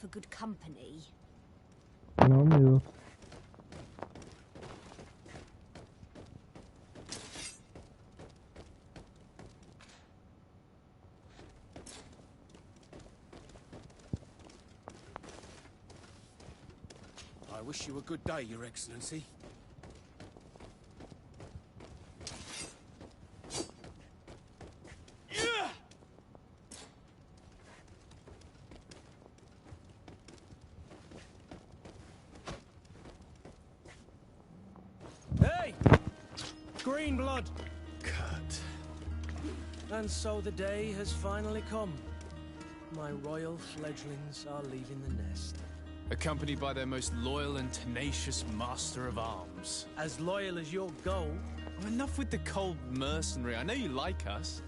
For good company. Não mesmo. I wish you a good day, Your Excellency. Hey! Green blood! Cut. And so the day has finally come. My royal fledglings are leaving the nest. Accompanied by their most loyal and tenacious master of arms. As loyal as your goal. Oh, enough with the cold mercenary. I know you like us.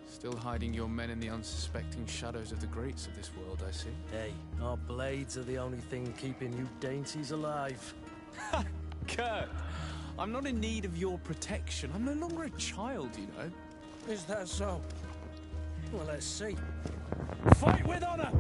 Still hiding your men in the unsuspecting shadows of the greats of this world, I see. Hey, our blades are the only thing keeping you dainties alive. Kurt, I'm not in need of your protection. I'm no longer a child, you know. Is that so? Well, let's see. Fight with honor!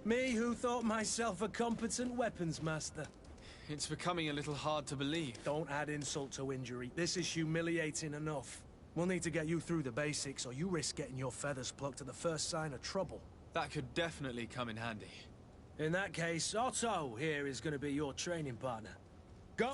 Me who thought myself a competent weapons master. It's becoming a little hard to believe. Don't add insult to injury. This is humiliating enough. We'll need to get you through the basics, or you risk getting your feathers plucked at the first sign of trouble. That could definitely come in handy. In that case, Otto here is going to be your training partner. Go!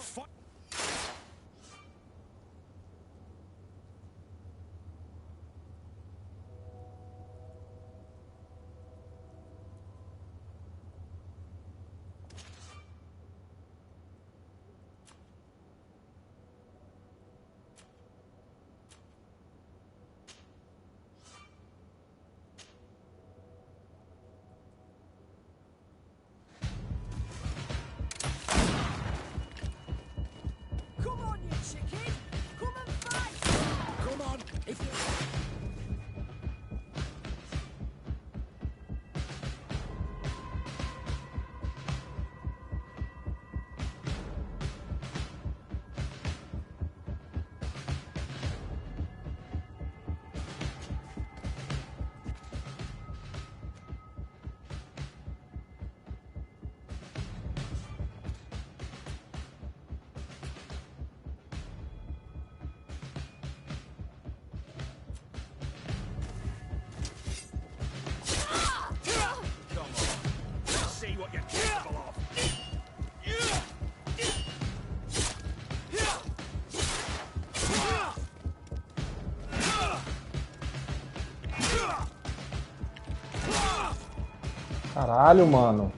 Caralho, mano.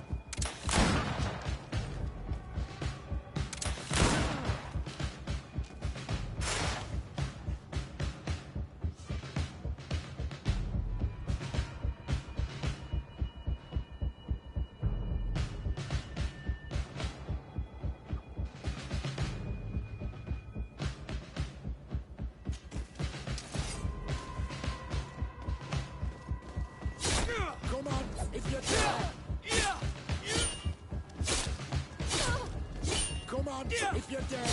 Come on, if you dare! Come on, if you dare!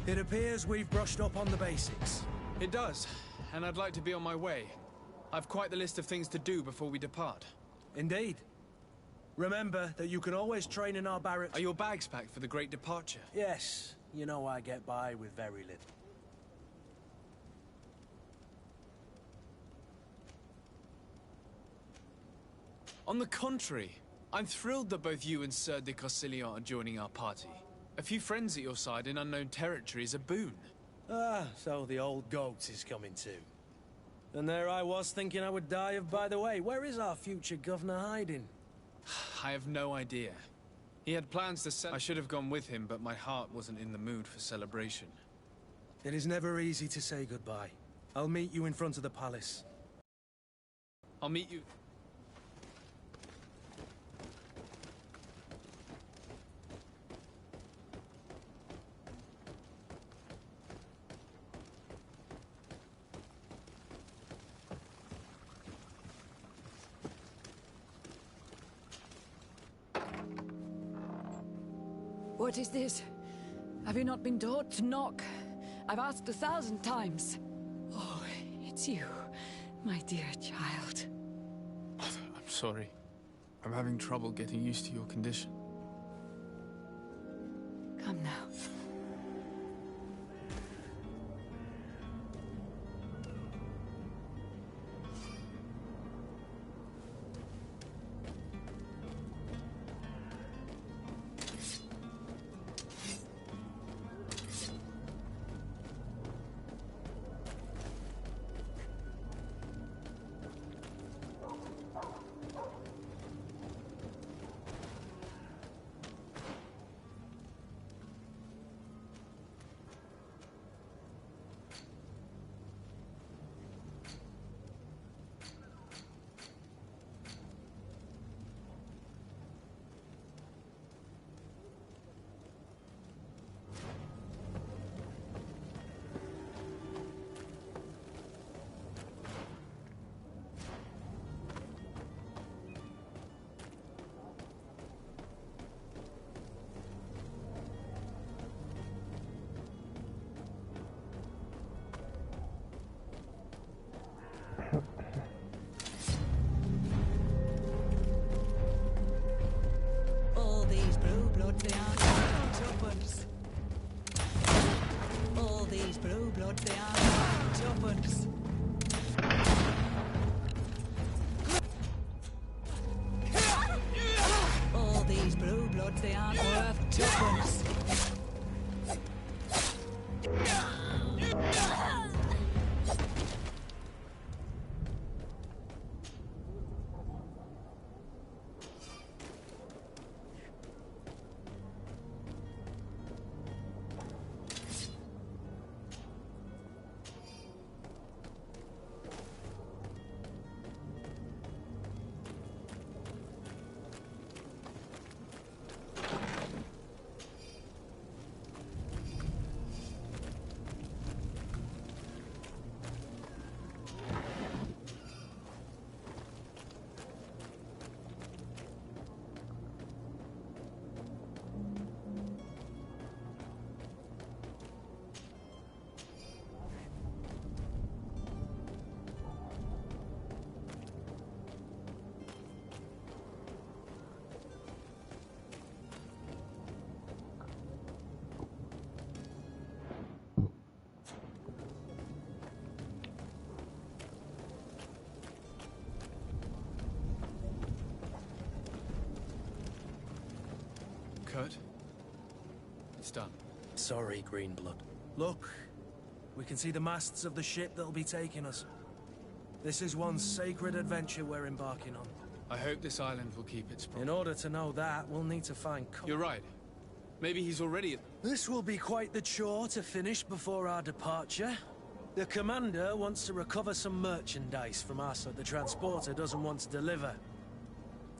It appears we've brushed up on the basics. It does, and I'd like to be on my way. I've quite the list of things to do before we depart. Indeed. Remember that you can always train in our barracks. Are your bags packed for the great departure? Yes, you know I get by with very little. On the contrary, I'm thrilled that both you and Sir de Corsillon are joining our party. A few friends at your side in unknown territory is a boon. Ah, so the old goat is coming too. And there I was thinking I would die of by the way. Where is our future governor hiding? I have no idea. He had plans to sell. I should have gone with him, but my heart wasn't in the mood for celebration. It is never easy to say goodbye. I'll meet you in front of the palace. I'll meet you. What is this? Have you not been taught to knock? I've asked 1,000 times. Oh, it's you, my dear child. I'm sorry. I'm having trouble getting used to your condition. Come now. All these blue bloods, they aren't tuppence. All these blue bloods, they aren't tuppence. All these blue bloods, they aren't worth tuppence. Kurt. It's done. Sorry, Greenblood. Look, we can see the masts of the ship that'll be taking us. This is one sacred adventure we're embarking on. I hope this island will keep its promise. In order to know that, we'll need to find... You're right. Maybe he's already... This will be quite the chore to finish before our departure. The commander wants to recover some merchandise from us that the transporter doesn't want to deliver.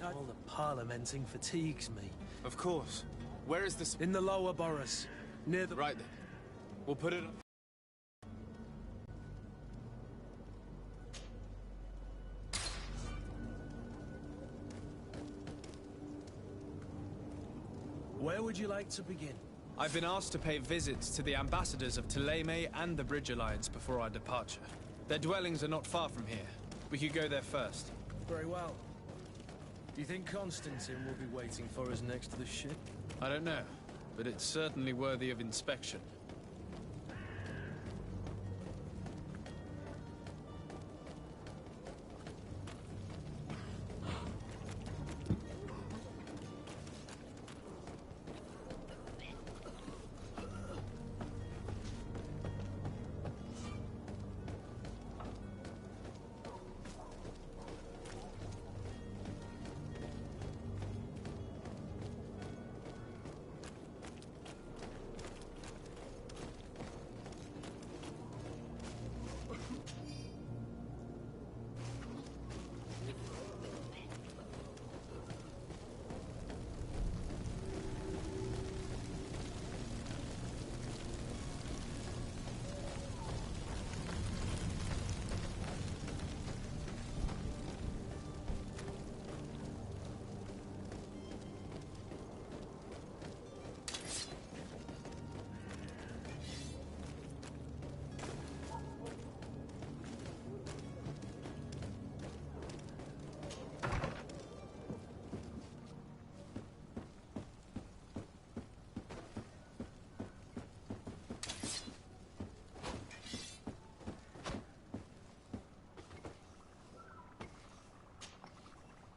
All the parliamenting fatigues me. Of course. Where is this? In the lower boroughs, near the... Right then. We'll put it... Where would you like to begin? I've been asked to pay visits to the ambassadors of Thélème and the Bridge Alliance before our departure. Their dwellings are not far from here. We could go there first. Very well. Do you think Constantine will be waiting for us next to the ship? I don't know, but it's certainly worthy of inspection.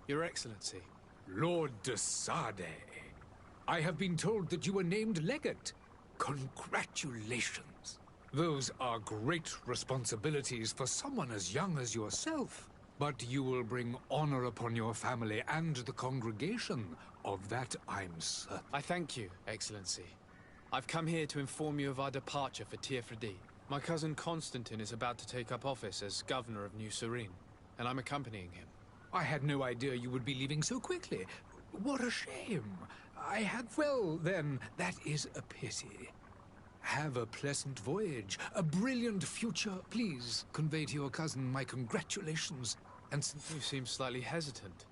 Your Excellency. Lord de Sade, I have been told that you were named legate. Congratulations. Those are great responsibilities for someone as young as yourself. But you will bring honor upon your family and the congregation. Of that, I'm certain. I thank you, Excellency. I've come here to inform you of our departure for Tiefredi. My cousin Constantine is about to take up office as governor of New Serene, and I'm accompanying him. I had no idea you would be leaving so quickly. What a shame. Well, then, that is a pity. Have a pleasant voyage, a brilliant future. Please convey to your cousin my congratulations. And you seem slightly hesitant.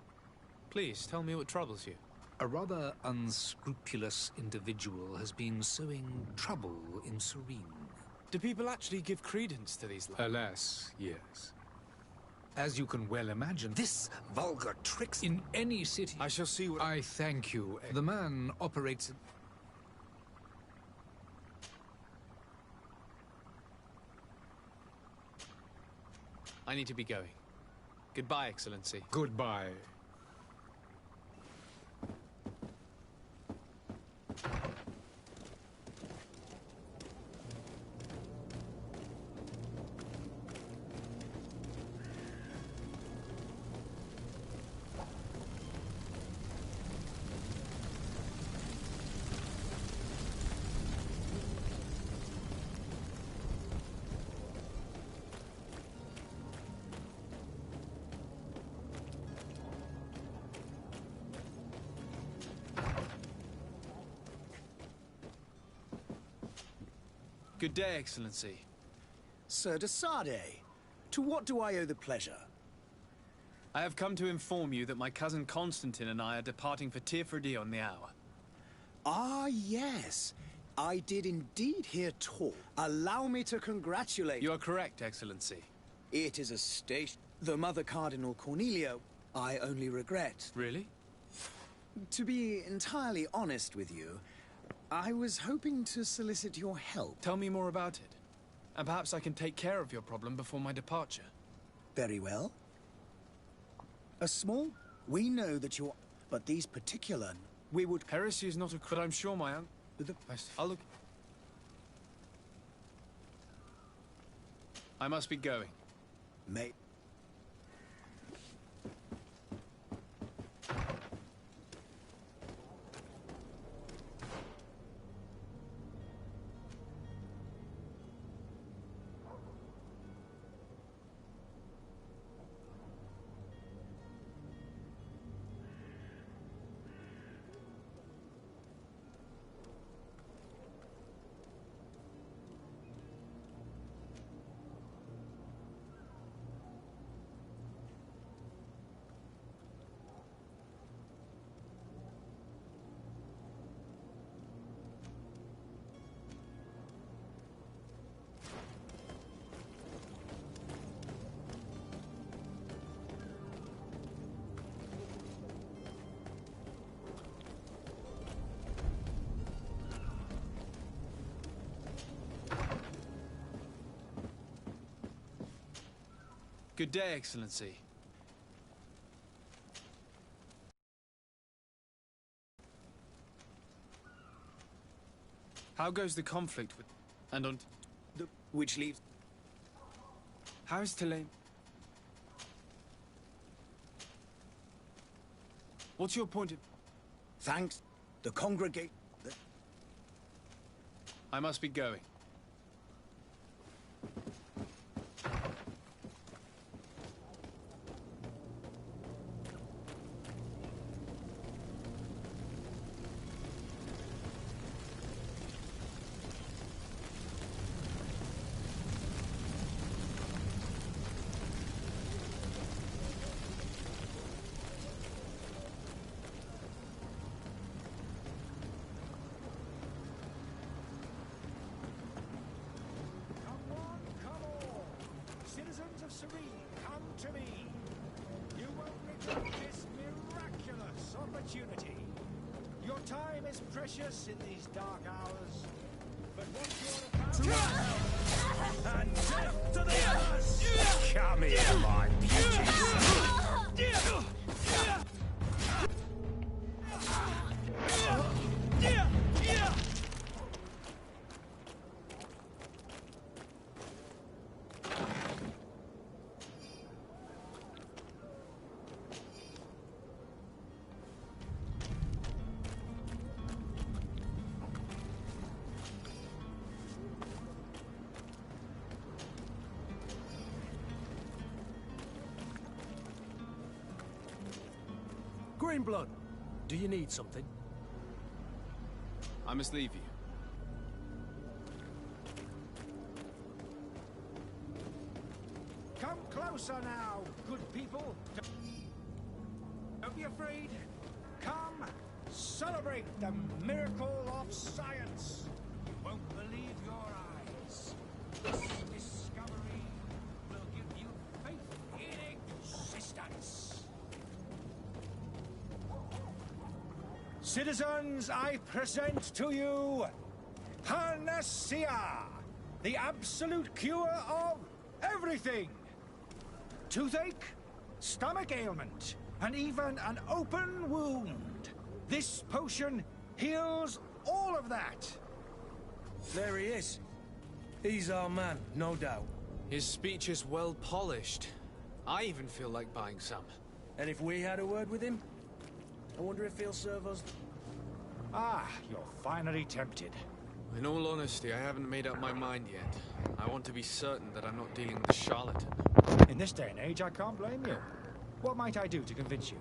Please, tell me what troubles you. A rather unscrupulous individual has been sowing trouble in Serene. Do people actually give credence to these lies? Alas, yes. As you can well imagine, this vulgar tricks in any city. I shall see what... I thank you. The man operates... I need to be going. Goodbye, Excellency. Goodbye. Good day, Excellency. Sir de Sade, to what do I owe the pleasure? I have come to inform you that my cousin Constantine and I are departing for Tiefredi on the hour. Ah, yes. I did indeed hear talk. Allow me to congratulate... You are correct, Excellency. It is a station. The Mother Cardinal Cornelia, I only regret. Really? To be entirely honest with you, I was hoping to solicit your help. Tell me more about it. And perhaps I can take care of your problem before my departure. Very well. We know that you're... But these particular... We would... Heresy is not a... But I'm sure my aunt... I'll look... I must be going. May... Good day, Excellency. How goes the conflict with... and on... which leaves... How is Tulane? What's your point of... Thanks. The congregate... I must be going. Your time is precious in these dark hours, but once you're about and death to the others! Come here, my beauties! Greenblood, do you need something? I must leave you. Come closer now, good people. Don't be afraid. Come, celebrate the miracle of science. You won't believe your eyes. This discovery will give you faith in existence. Citizens, I present to you Panacea, the absolute cure of everything. Toothache, stomach ailment, and even an open wound. This potion heals all of that. There he is. He's our man, no doubt. His speech is well polished. I even feel like buying some. And if we had a word with him, I wonder if he'll serve us. Ah, you're finally tempted. In all honesty, I haven't made up my mind yet. I want to be certain that I'm not dealing with a charlatan. In this day and age, I can't blame you. What might I do to convince you?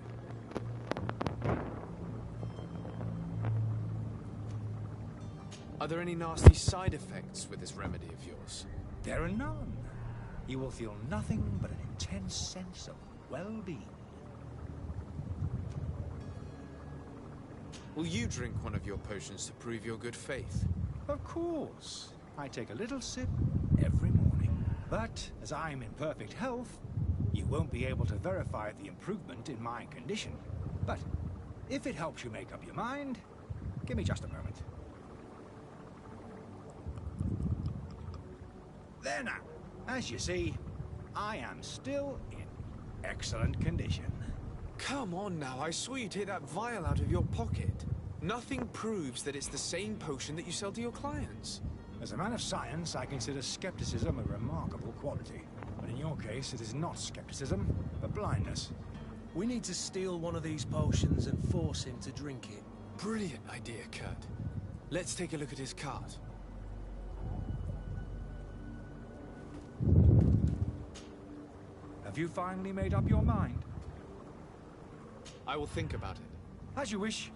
Are there any nasty side effects with this remedy of yours? There are none. You will feel nothing but an intense sense of well-being. Will you drink one of your potions to prove your good faith? Of course. I take a little sip every morning. But as I'm in perfect health, you won't be able to verify the improvement in my condition. But if it helps you make up your mind, give me just a moment. There now. As you see, I am still in excellent condition. Come on now, I swore you'd take that vial out of your pocket. Nothing proves that it's the same potion that you sell to your clients. As a man of science, I consider skepticism a remarkable quality. But in your case, it is not skepticism, but blindness. We need to steal one of these potions and force him to drink it. Brilliant idea, Kurt. Let's take a look at his cart. Have you finally made up your mind? I will think about it. As you wish.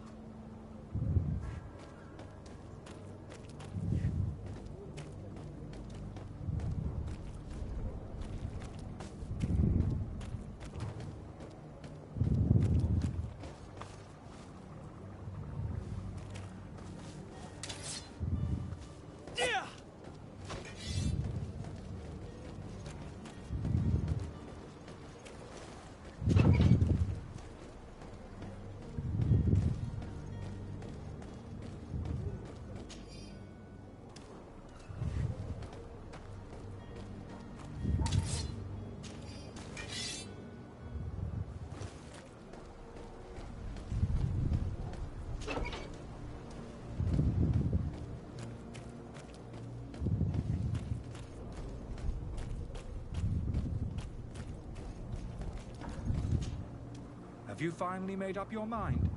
Have you finally made up your mind?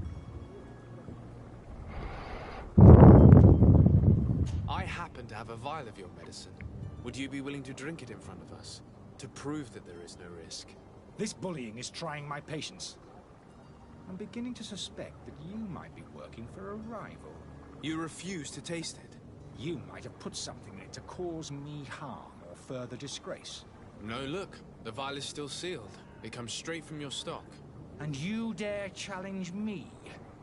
I happen to have a vial of your medicine. Would you be willing to drink it in front of us? To prove that there is no risk? This bullying is trying my patience. I'm beginning to suspect that you might be working for a rival. You refuse to taste it? You might have put something in it to cause me harm or further disgrace. No, look. The vial is still sealed. It comes straight from your stock. And you dare challenge me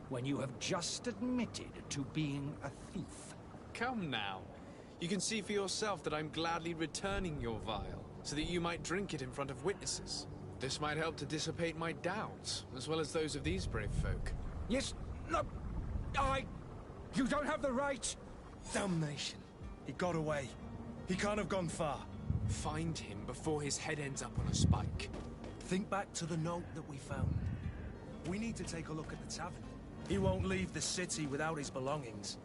when you have just admitted to being a thief? Come now. You can see for yourself that I'm gladly returning your vial, so that you might drink it in front of witnesses. This might help to dissipate my doubts, as well as those of these brave folk. Yes, no, you don't have the right. Damnation. He got away. He can't have gone far. Find him before his head ends up on a spike. Think back to the note that we found. We need to take a look at the tavern. He won't leave the city without his belongings.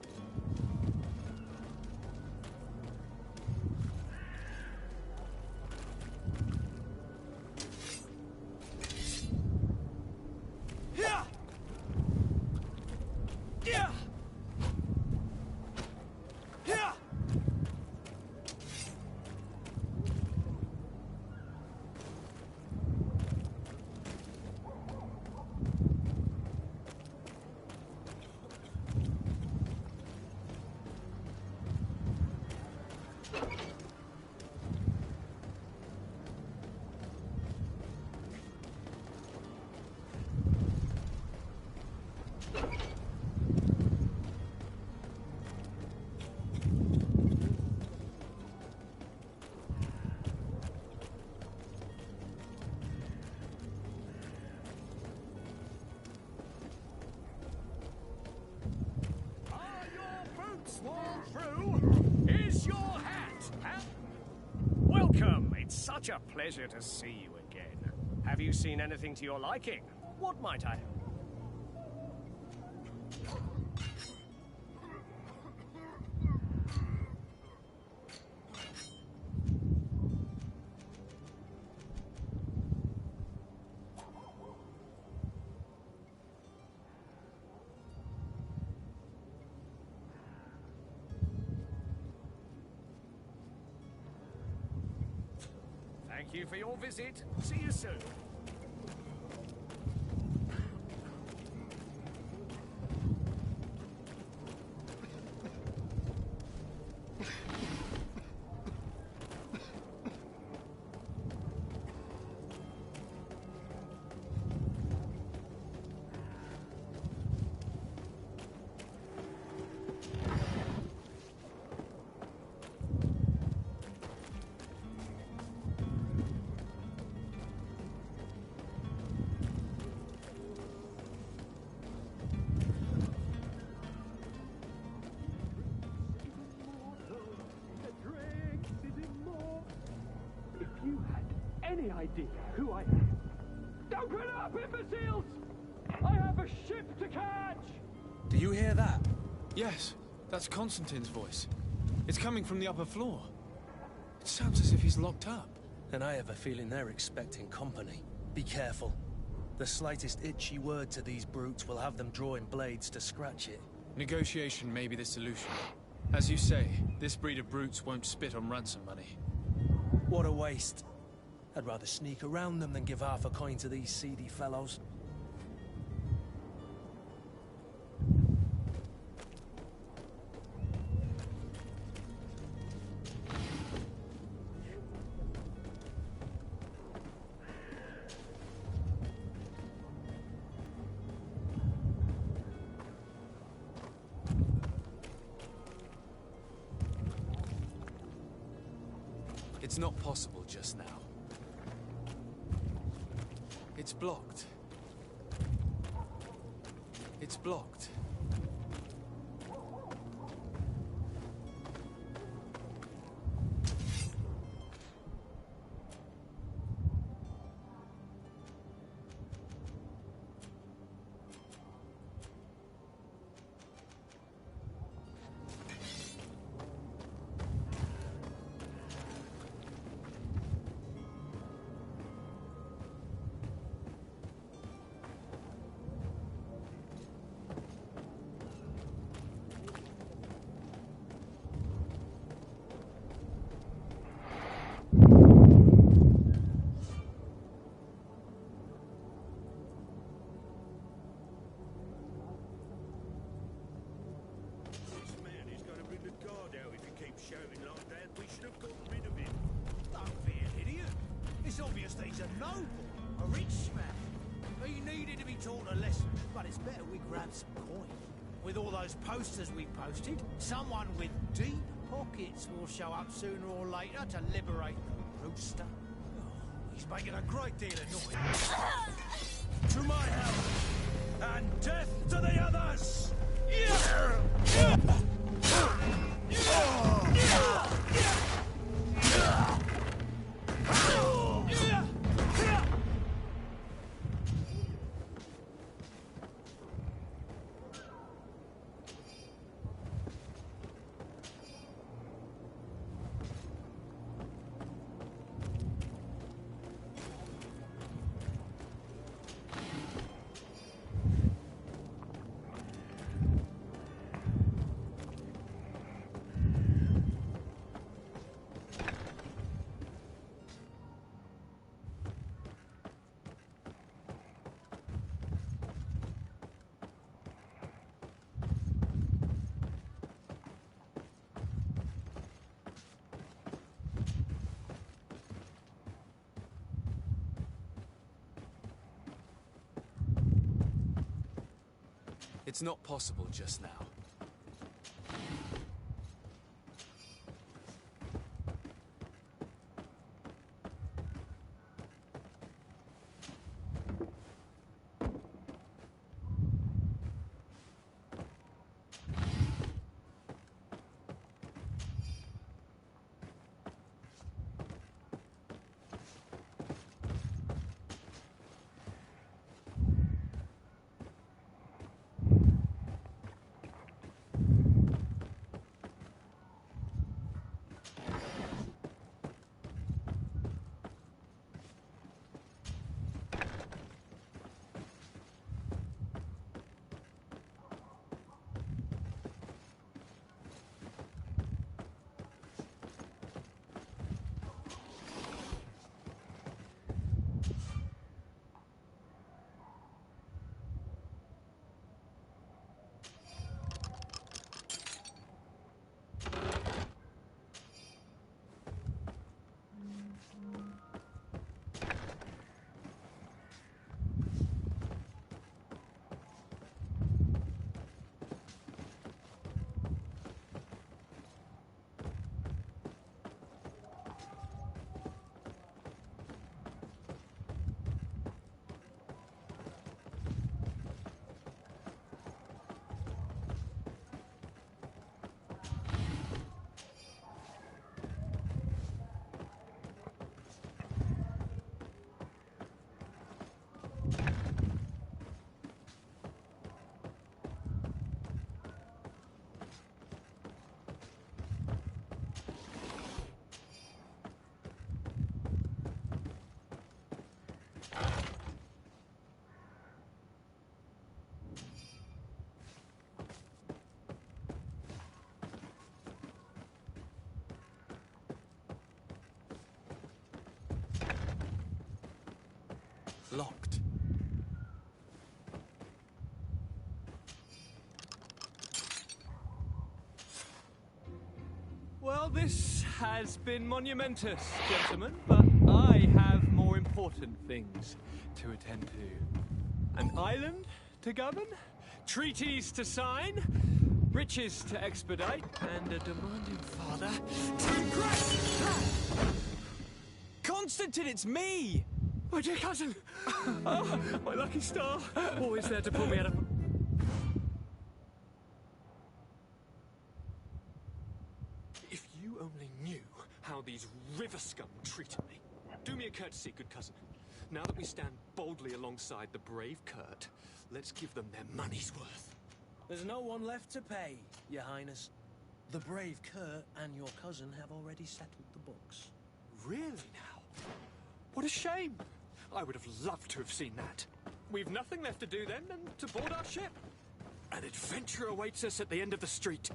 Such a pleasure to see you again. Have you seen anything to your liking? What might I... Thank you for your visit. See you soon. Any idea who I am? Open up, imbeciles! I have a ship to catch! Do you hear that? Yes, that's Constantine's voice. It's coming from the upper floor. It sounds as if he's locked up. And I have a feeling they're expecting company. Be careful. The slightest itchy word to these brutes will have them drawing blades to scratch it. Negotiation may be the solution. As you say, this breed of brutes won't spit on ransom money. What a waste. I'd rather sneak around them than give half a coin to these seedy fellows. It's not possible just now. It's blocked. It's blocked. It's obvious that he's a noble, a rich man. He needed to be taught a lesson, but it's better we grab some coin. With all those posters we posted, someone with deep pockets will show up sooner or later to liberate the rooster. Oh, he's making a great deal of noise. To my house, and death to the others! It's not possible just now. locked. Well, this has been monumentous, gentlemen, but I have more important things to attend to. An island to govern, treaties to sign, riches to expedite, and a demanding father to impress! Constantine, it's me! My dear cousin! Oh, my lucky star! Always there to pull me out of... If you only knew how these river scum treated me. Do me a courtesy, good cousin. Now that we stand boldly alongside the brave Kurt, let's give them their money's worth. There's no one left to pay, Your Highness. The brave Kurt and your cousin have already settled the books. Really now? What a shame! I would have loved to have seen that. We've nothing left to do then than to board our ship. An adventure awaits us at the end of the street.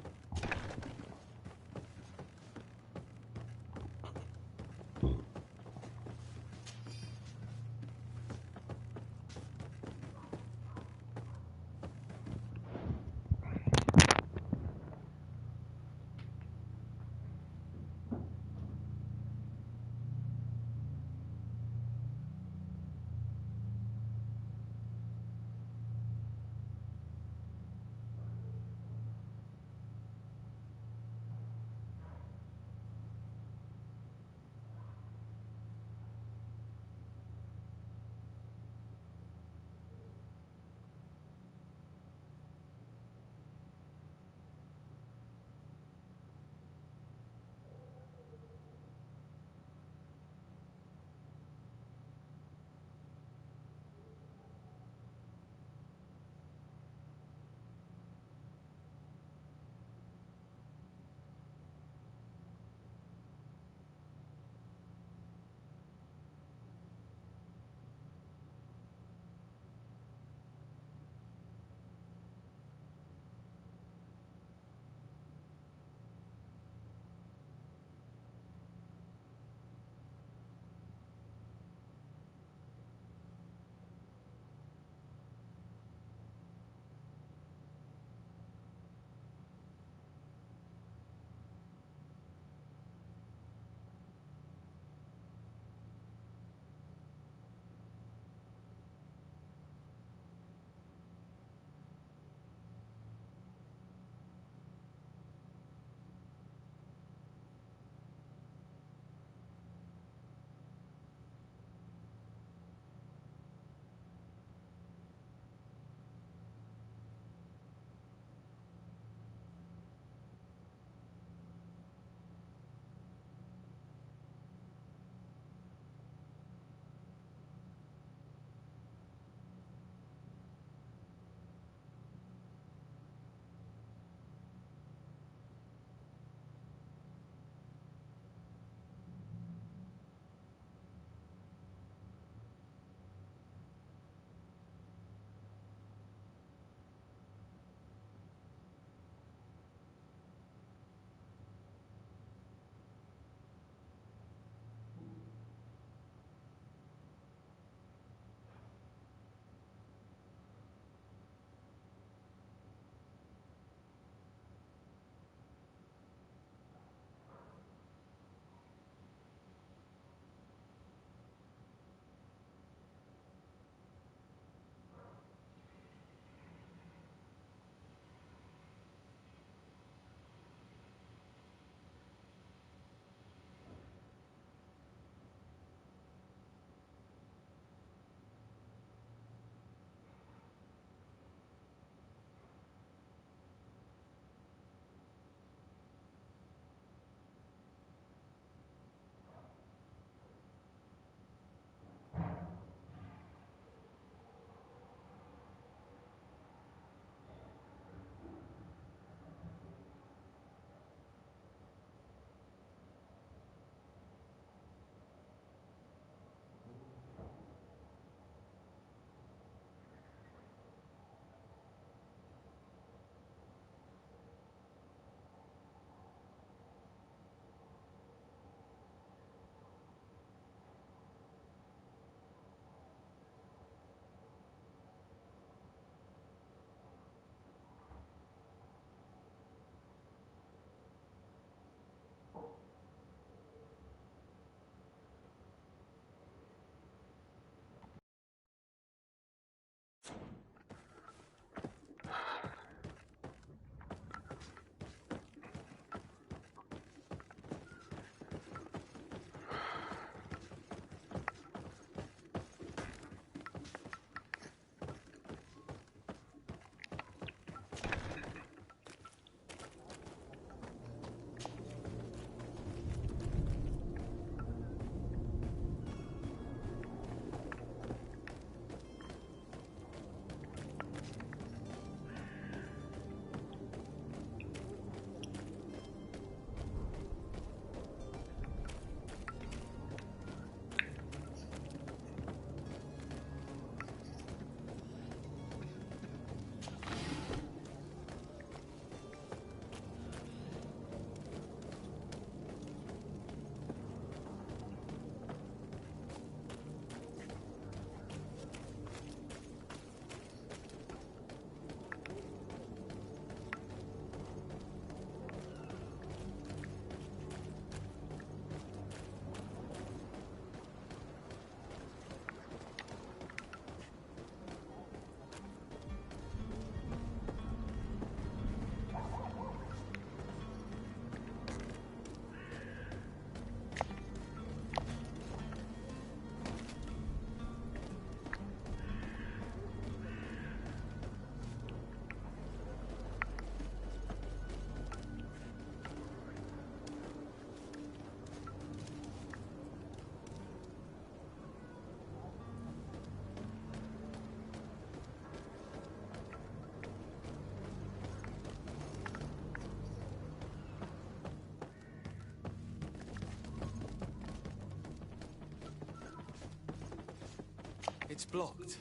blocked.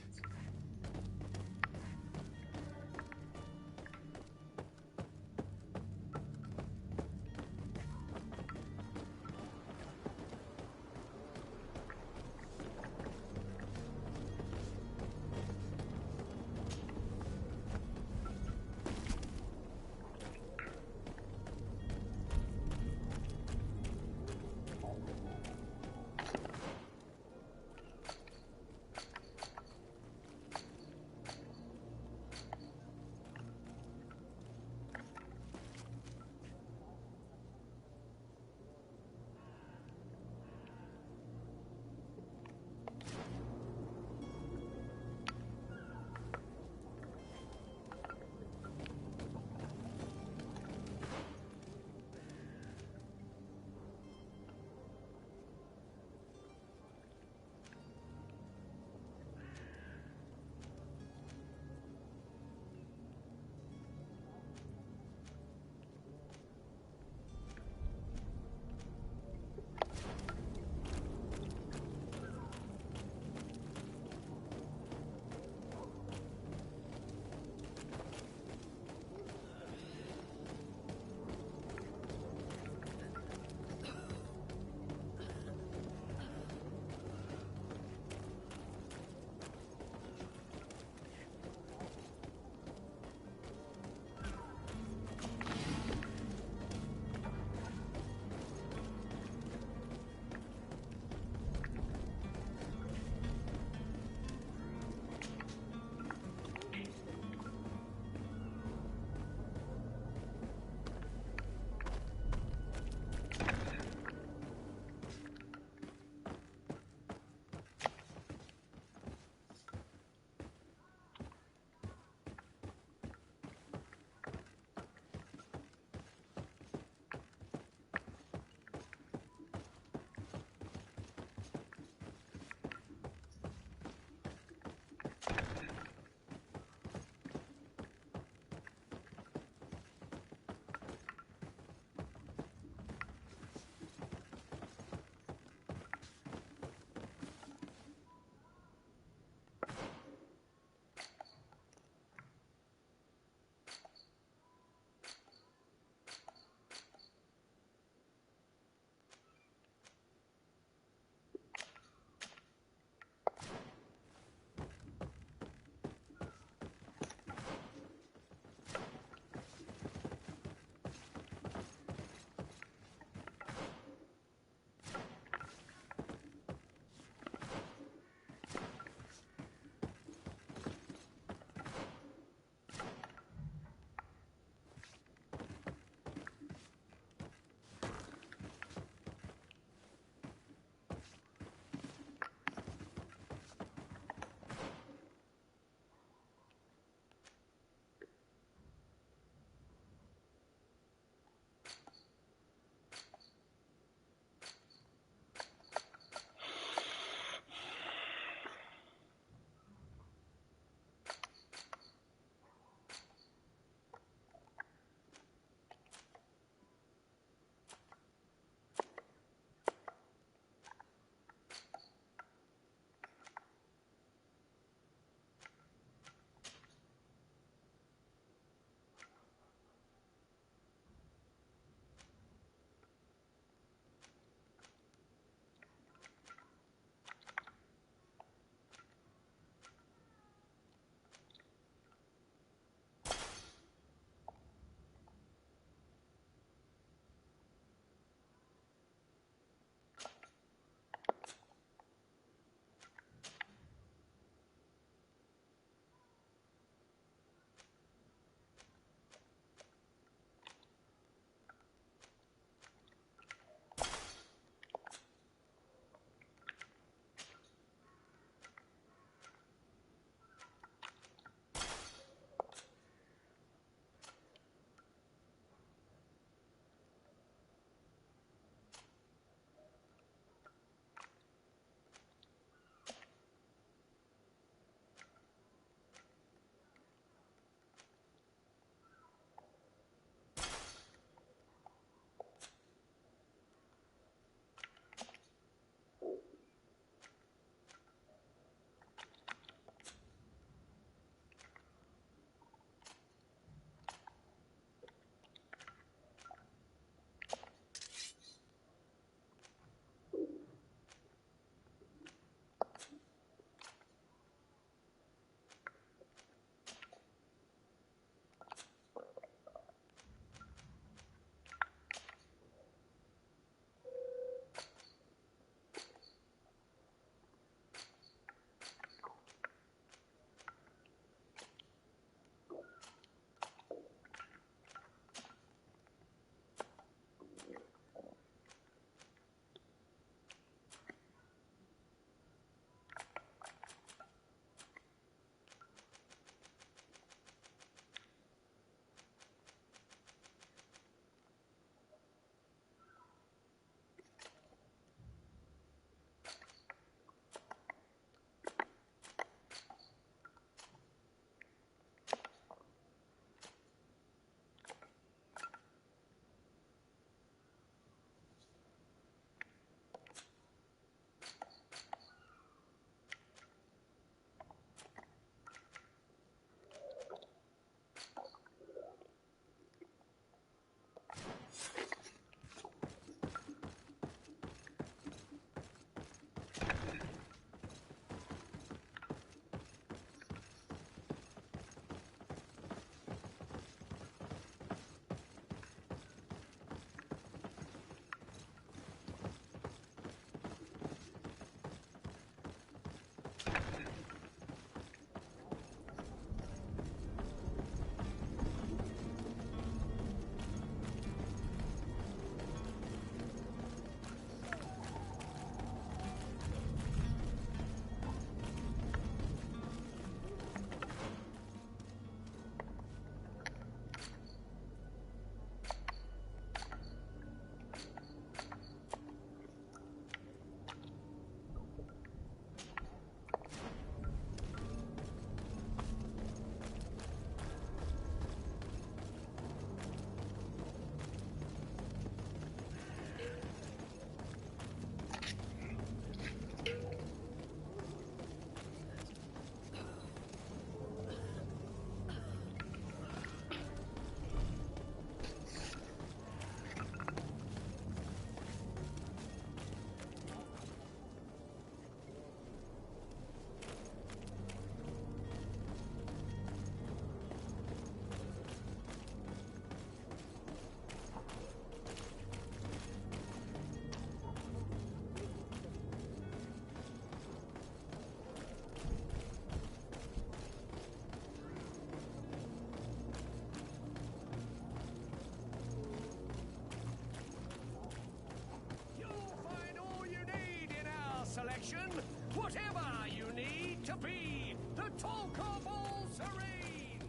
to be the talk of all serene!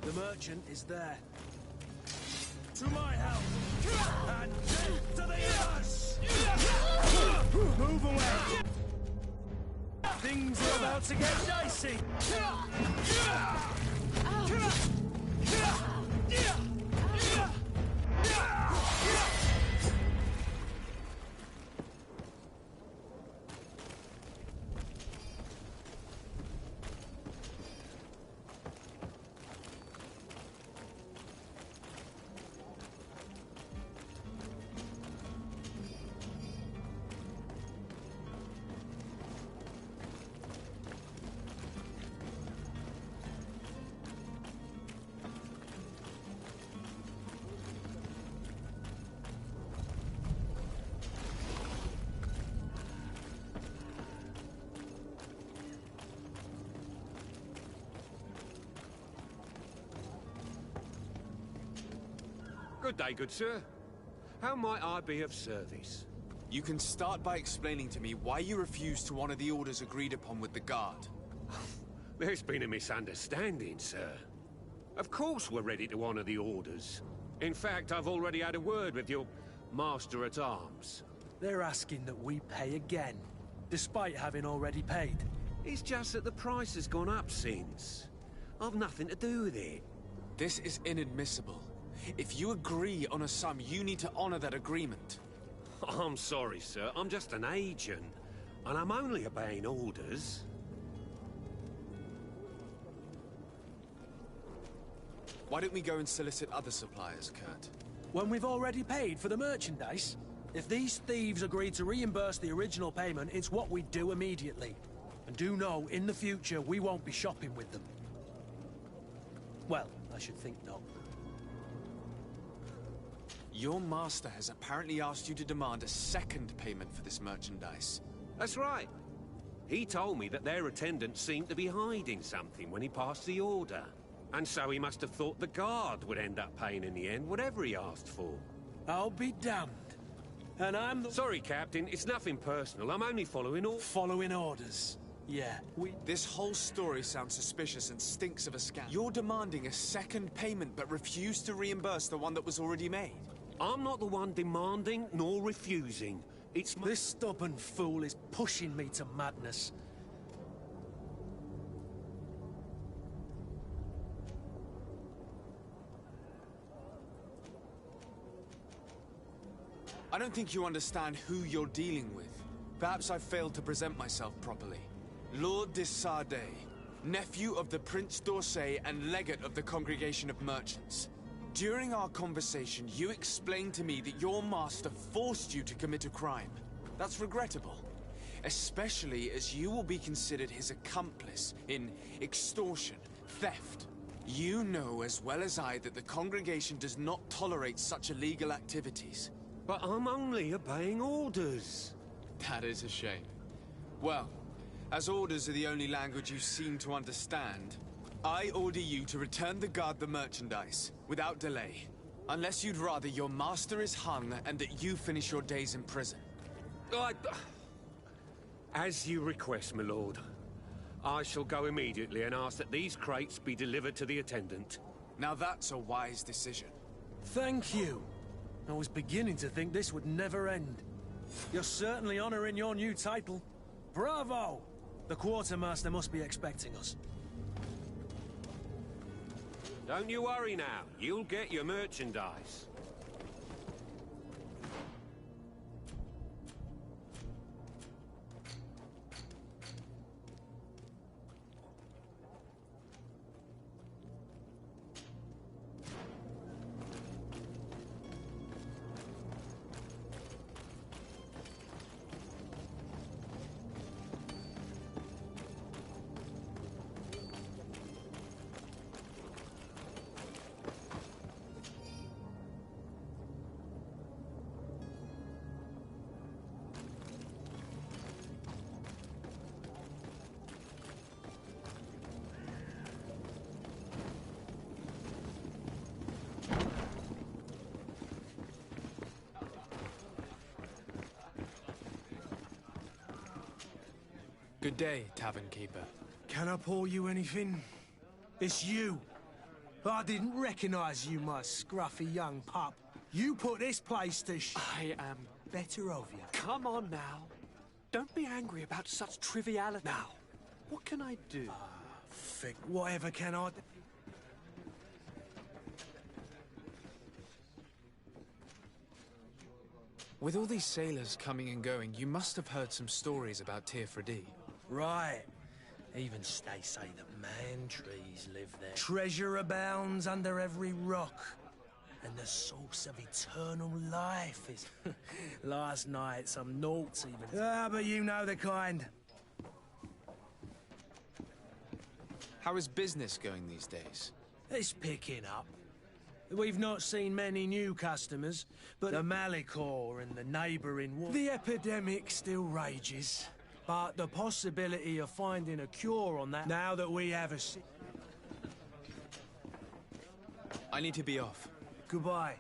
The merchant is there. To my help! And death to the others! Move away! Things are about to get dicey! Good day, good sir. How might I be of service? You can start by explaining to me why you refuse to honor the orders agreed upon with the guard. There's been a misunderstanding, sir. Of course we're ready to honor the orders. In fact, I've already had a word with your master-at-arms. They're asking that we pay again, despite having already paid. It's just that the price has gone up since. I've nothing to do with it. This is inadmissible. If you agree on a sum, you need to honor that agreement. I'm sorry, sir. I'm just an agent. And I'm only obeying orders. Why don't we go and solicit other suppliers, Kurt? When we've already paid for the merchandise? If these thieves agree to reimburse the original payment, it's what we do immediately. And do know, in the future, we won't be shopping with them. Well, I should think not. Your master has apparently asked you to demand a second payment for this merchandise. That's right. He told me that their attendant seemed to be hiding something when he passed the order. And so he must have thought the guard would end up paying in the end, whatever he asked for. I'll be damned. And I'm the... Sorry, Captain. It's nothing personal. I'm only following orders. Following orders. Yeah, This whole story sounds suspicious and stinks of a scam. You're demanding a second payment but refuse to reimburse the one that was already made. I'm not the one demanding nor refusing. It's This stubborn fool is pushing me to madness. I don't think you understand who you're dealing with. Perhaps I failed to present myself properly. Lord de Sade, nephew of the Prince d'Orsay and legate of the Congregation of Merchants. During our conversation, you explained to me that your master forced you to commit a crime. That's regrettable, especially as you will be considered his accomplice in extortion, theft. You know as well as I that the Congregation does not tolerate such illegal activities. But I'm only obeying orders. That is a shame. Well, as orders are the only language you seem to understand, I order you to return the guard the merchandise, without delay. Unless you'd rather your master is hung and that you finish your days in prison. As you request, my lord. I shall go immediately and ask that these crates be delivered to the attendant. Now that's a wise decision. Thank you. I was beginning to think this would never end. You're certainly honoring your new title. Bravo! The quartermaster must be expecting us. Don't you worry now. You'll get your merchandise. Good day, tavern keeper. Can I pour you anything? It's you. I didn't recognize you, my scruffy young pup. You put this place to I am better of you. Come on now. Don't be angry about such triviality. Now, what can I do? Think whatever can I do? With all these sailors coming and going, you must have heard some stories about Teofredi. Right. Even they say that man trees live there. Treasure abounds under every rock. And the source of eternal life is... Last night, some naughts even... Ah, but you know the kind. How is business going these days? It's picking up. We've not seen many new customers, but the Malicor and the neighbouring war... The epidemic still rages. But the possibility of finding a cure on that, now that we have a... I need to be off. Goodbye.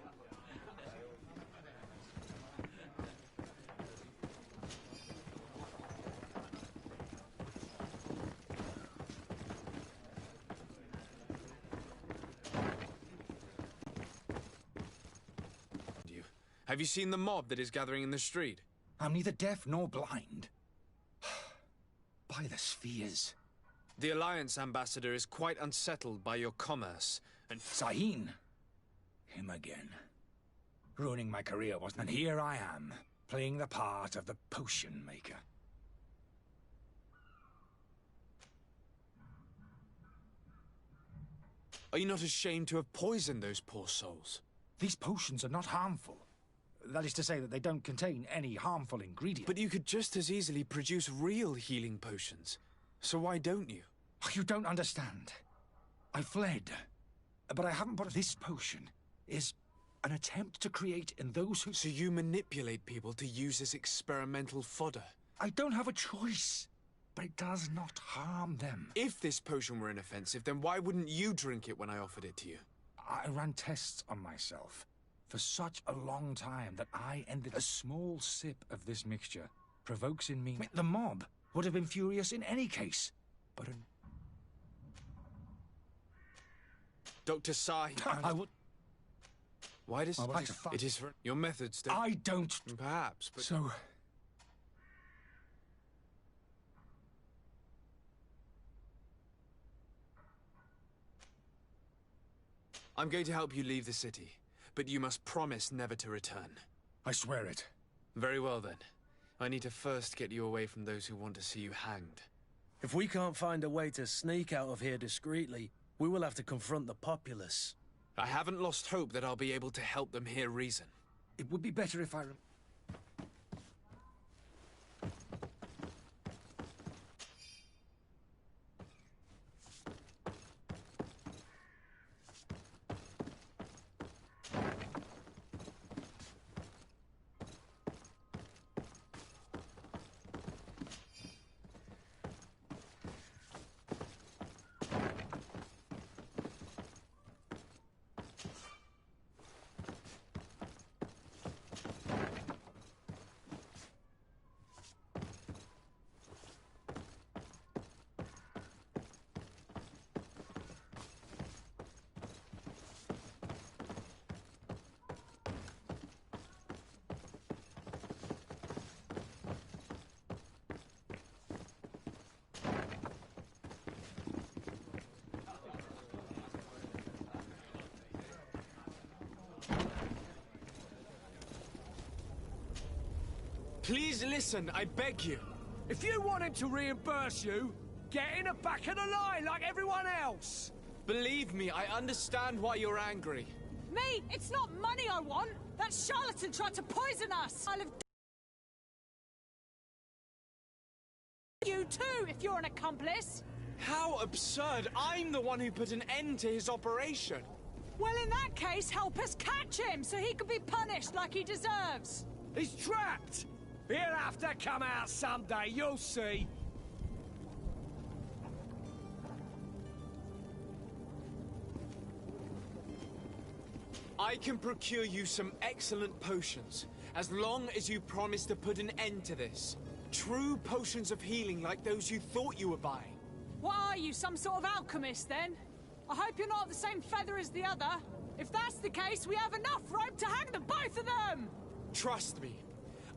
Have you seen the mob that is gathering in the street? I'm neither deaf nor blind. By the spheres. The Alliance ambassador is quite unsettled by your commerce, and... Sahin! Him again. Ruining my career, wasn't it? And here I am, playing the part of the potion maker. Are you not ashamed to have poisoned those poor souls? These potions are not harmful. That is to say that they don't contain any harmful ingredient. But you could just as easily produce real healing potions. So why don't you? You don't understand. I fled. But I haven't put... This potion is an attempt to create in those who... So you manipulate people to use as experimental fodder? I don't have a choice. But it does not harm them. If this potion were inoffensive, then why wouldn't you drink it when I offered it to you? I ran tests on myself for such a long time that I ended... A small sip of this mixture provokes in me... The mob would have been furious in any case, but... Dr. Sai... I would... Why does... It is for... Your methods don't... I don't... Perhaps, but... So... I'm going to help you leave the city, but you must promise never to return. I swear it. Very well, then. I need to first get you away from those who want to see you hanged. If we can't find a way to sneak out of here discreetly, we will have to confront the populace. I haven't lost hope that I'll be able to help them hear reason. It would be better if I... Please listen, I beg you. If you want him to reimburse you, get in the back of the line like everyone else. Believe me, I understand why you're angry. Me? It's not money I want. That charlatan tried to poison us. I'll have... You too, if you're an accomplice. How absurd! I'm the one who put an end to his operation. Well, in that case, help us catch him so he can be punished like he deserves. He's trapped. He'll have to come out someday, you'll see. I can procure you some excellent potions, as long as you promise to put an end to this. True potions of healing like those you thought you were buying. What are you, some sort of alchemist then? I hope you're not the same feather as the other. If that's the case, we have enough rope to hang the both of them! Trust me.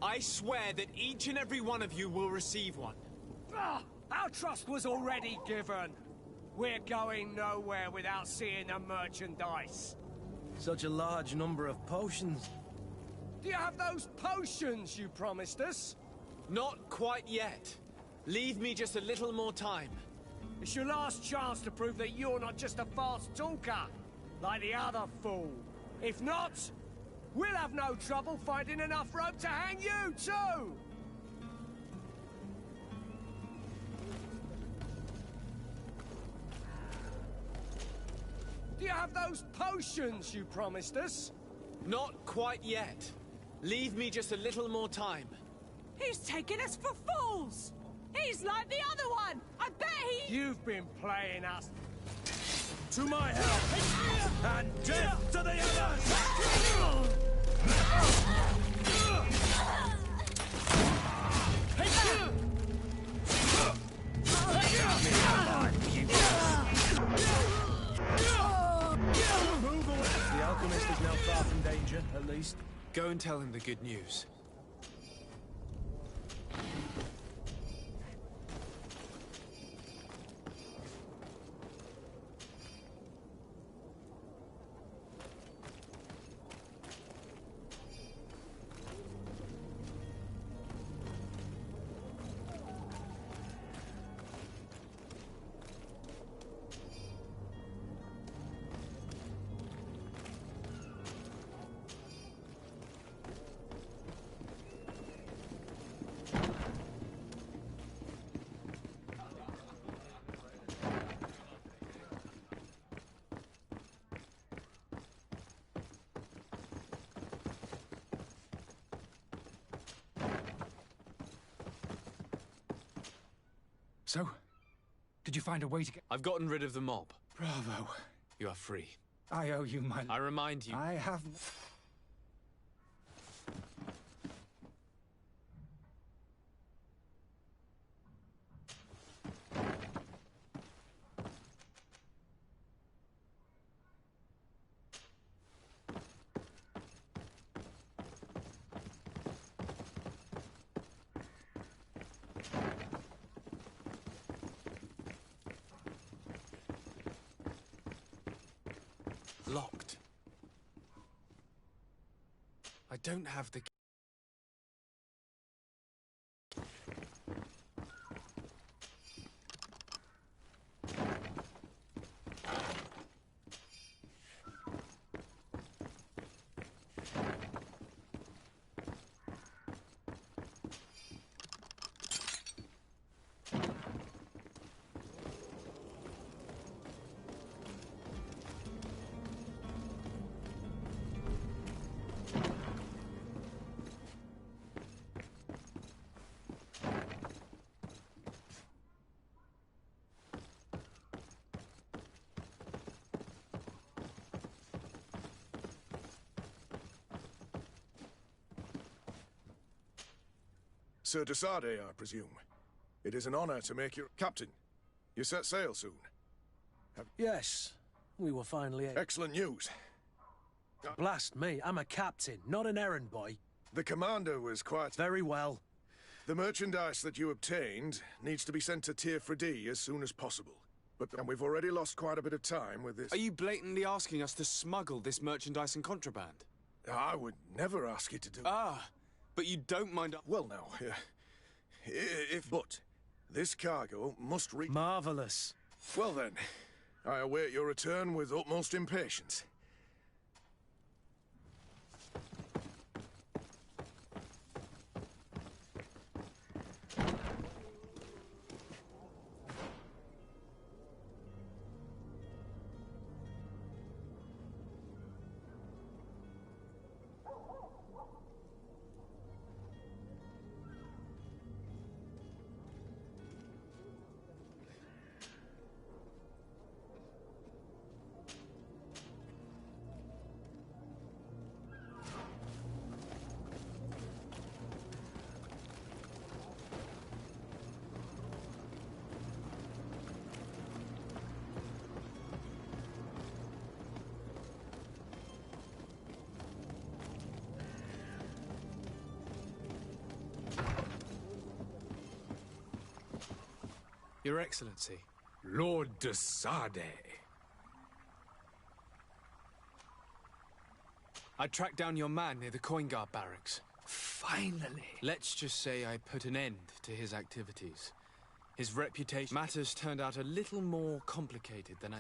I swear that each and every one of you will receive one. Our trust was already given. We're going nowhere without seeing the merchandise. Such a large number of potions. Do you have those potions you promised us? Not quite yet. Leave me just a little more time. It's your last chance to prove that you're not just a fast talker, like the other fool. If not, we'll have no trouble finding enough rope to hang you, too! Do you have those potions you promised us? Not quite yet. Leave me just a little more time. He's taking us for fools! He's like the other one! I bet he... You've been playing us. To my help! And death to the others! The alchemist is now far from danger, at least. Go and tell him the good news. So, did you find a way to get... I've gotten rid of the mob. Bravo. You are free. I owe you my... I remind you... I have... Locked. I don't have the key. Sir Desade, I presume. It is an honor to make you... Captain, you set sail soon? Yes, we were finally... Excellent news. Blast me, I'm a captain, not an errand boy. The commander was quite... Very well. The merchandise that you obtained needs to be sent to Tier D as soon as possible. And we've already lost quite a bit of time with this... Are you blatantly asking us to smuggle this merchandise and contraband? I would never ask you to do... Ah, but you don't mind... Well, now, But this cargo must reach... Marvelous. Well then, I await your return with utmost impatience. Your Excellency. Lord de Sade. I tracked down your man near the coin guard barracks. Finally. Let's just say I put an end to his activities. His reputation... Matters turned out a little more complicated than I...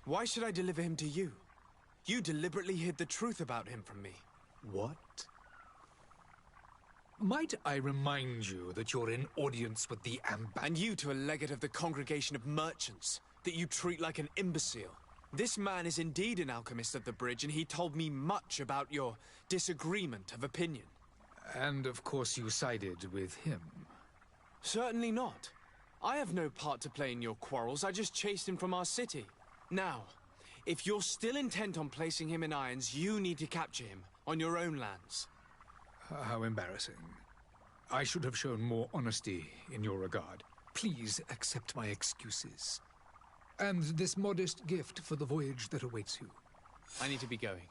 Why should I deliver him to you? You deliberately hid the truth about him from me. What? Might I remind you that you're in audience with the And you to a legate of the Congregation of Merchants, that you treat like an imbecile. This man is indeed an alchemist of the bridge, and he told me much about your disagreement of opinion. And of course you sided with him. Certainly not. I have no part to play in your quarrels. I just chased him from our city. Now, if you're still intent on placing him in irons, you need to capture him on your own lands. How embarrassing. I should have shown more honesty in your regard. Please accept my excuses. And this modest gift for the voyage that awaits you. I need to be going.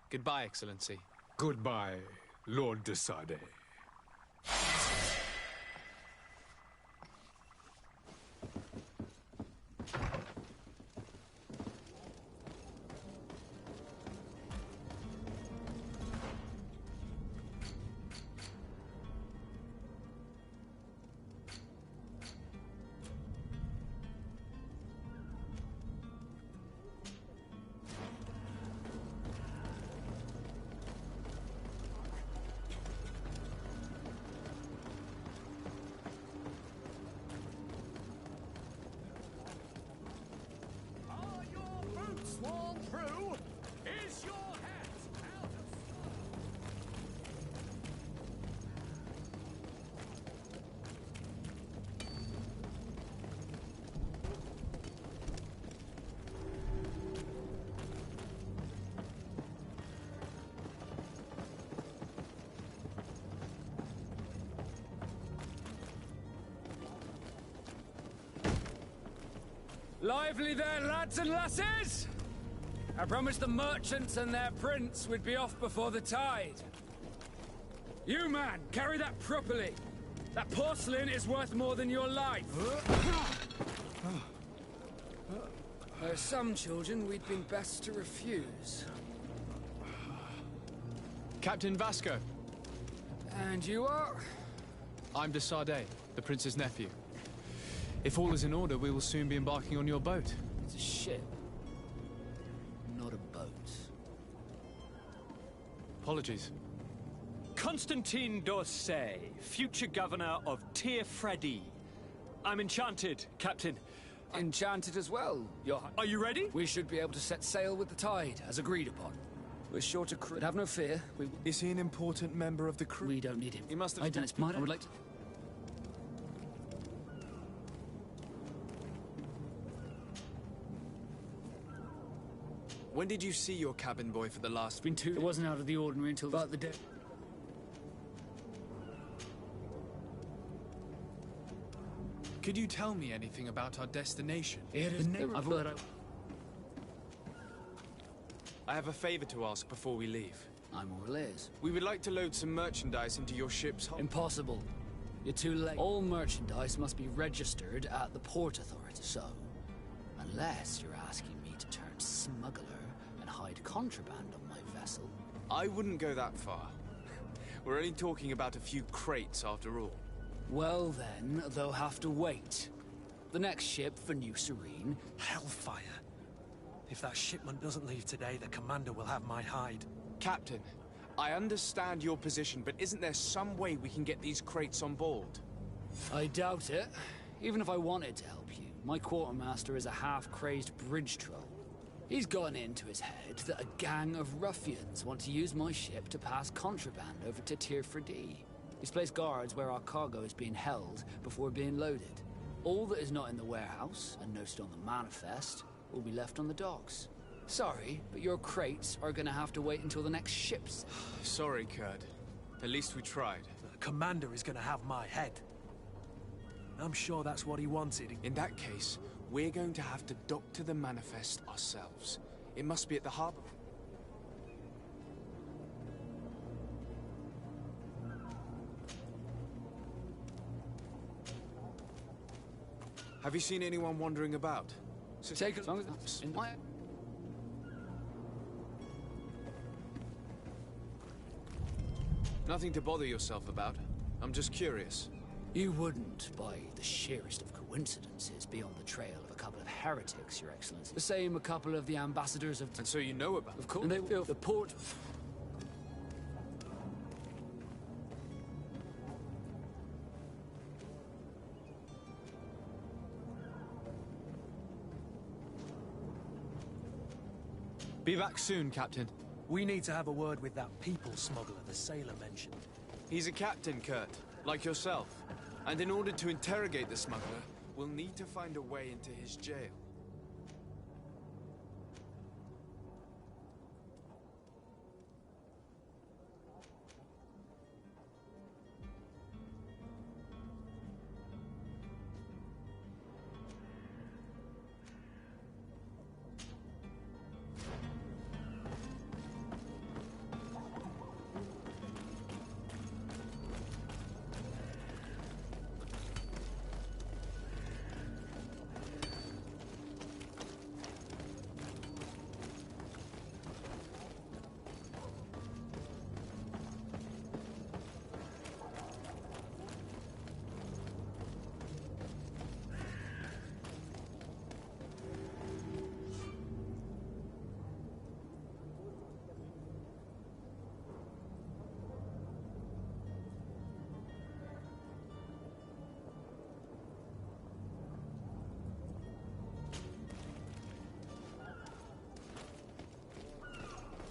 Goodbye, Excellency. Goodbye, Lord de Sade. Sworn through, is your hat out of Lively there, lads and lasses! I promised the merchants and their prince we'd be off before the tide. You, man, carry that properly. That porcelain is worth more than your life. There's some children we'd been best to refuse. Captain Vasco. And you are? I'm de Sade, the prince's nephew. If all is in order, we will soon be embarking on your boat. It's a ship. Not a boat. Apologies. Constantine d'Orsay, future governor of Tir-Fredi. I'm enchanted, Captain. Enchanted as well, Your Highness. Are you ready? We should be able to set sail with the tide, as agreed upon. We're short of crew, but have no fear. Is he an important member of the crew? We don't need him. He must have... I've done his part. I would like to... When did you see your cabin boy for the last... It's been 2... It wasn't out of the ordinary until about the day... Could you tell me anything about our destination? It is... I have a favor to ask before we leave. I'm all ears. We would like to load some merchandise into your ship's hull. Impossible. You're too late. All merchandise must be registered at the Port Authority, so... Unless you're asking me to turn smuggler and hide contraband on my vessel. I wouldn't go that far. We're only talking about a few crates after all. Well then, they'll have to wait. The next ship for New Serene... Hellfire. If that shipment doesn't leave today, the commander will have my hide. Captain, I understand your position, but isn't there some way we can get these crates on board? I doubt it. Even if I wanted to help you, my quartermaster is a half-crazed bridge troll. He's gotten into his head that a gang of ruffians want to use my ship to pass contraband over to Tir-Fredi. He's placed guards where our cargo is being held before being loaded. All that is not in the warehouse, and noted on the manifest, will be left on the docks. Sorry, but your crates are gonna have to wait until the next ship's... Sorry, Kurt. At least we tried. The commander is gonna have my head. I'm sure that's what he wanted. In that case, we're going to have to dock to the manifest ourselves. It must be at the harbor. Have you seen anyone wandering about? Take as long as in my... Nothing to bother yourself about. I'm just curious. You wouldn't, by the sheerest of coincidences, be on the trail of a couple of heretics, Your Excellency. The same a couple of the ambassadors of... And so you know about... Of course. And they will... The port... Be back soon, Captain. We need to have a word with that people smuggler the sailor mentioned. He's a captain, Kurt, like yourself. And in order to interrogate the smuggler, we'll need to find a way into his jail.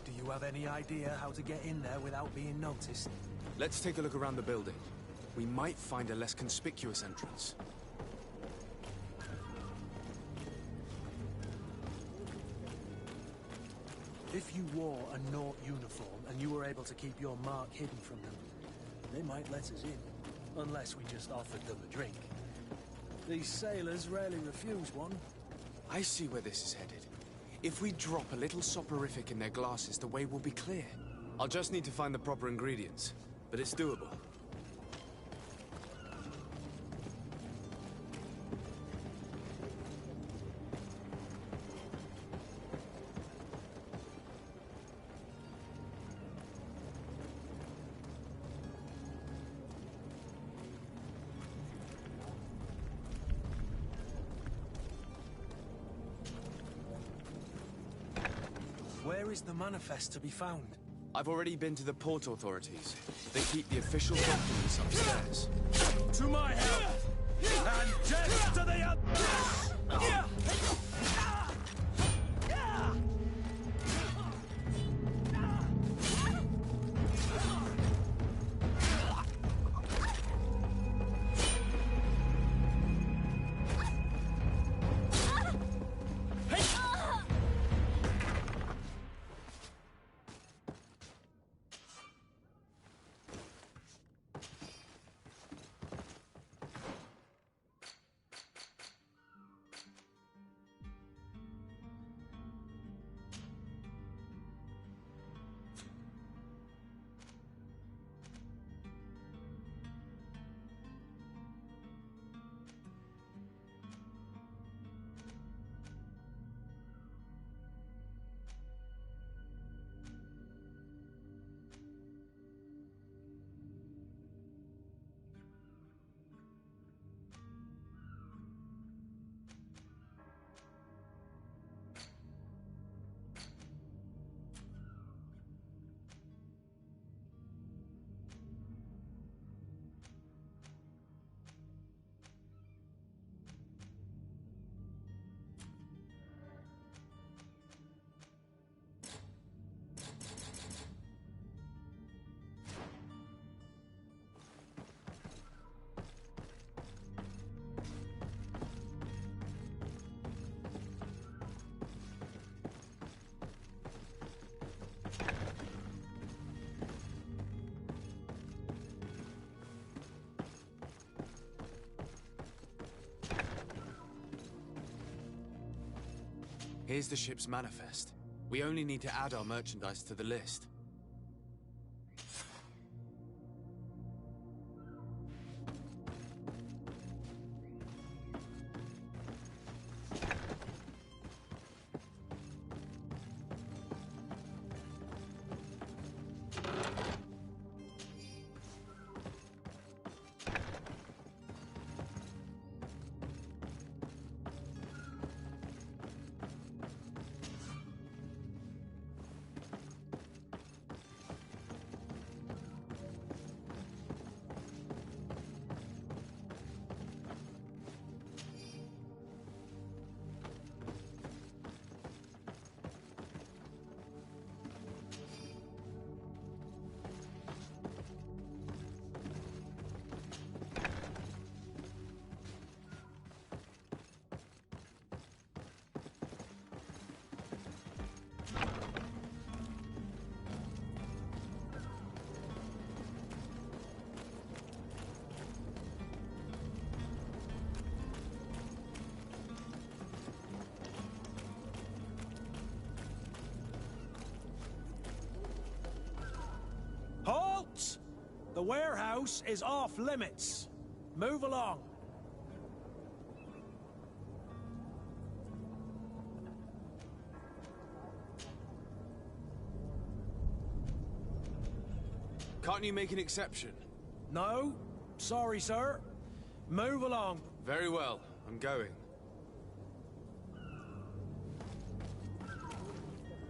Do you have any idea how to get in there without being noticed? Let's take a look around the building. We might find a less conspicuous entrance. If you wore a Naut uniform and you were able to keep your mark hidden from them, they might let us in. Unless we just offered them a drink. These sailors rarely refuse one. I see where this is headed. If we drop a little soporific in their glasses, the way will be clear. I'll just need to find the proper ingredients, but it's doable. Where is the manifest to be found? I've already been to the port authorities. They keep the official documents upstairs. To my health! And death to the others! Here's the ship's manifest. We only need to add our merchandise to the list. The warehouse is off limits. Move along. Can't you make an exception? No. Sorry, sir. Move along. Very well. I'm going.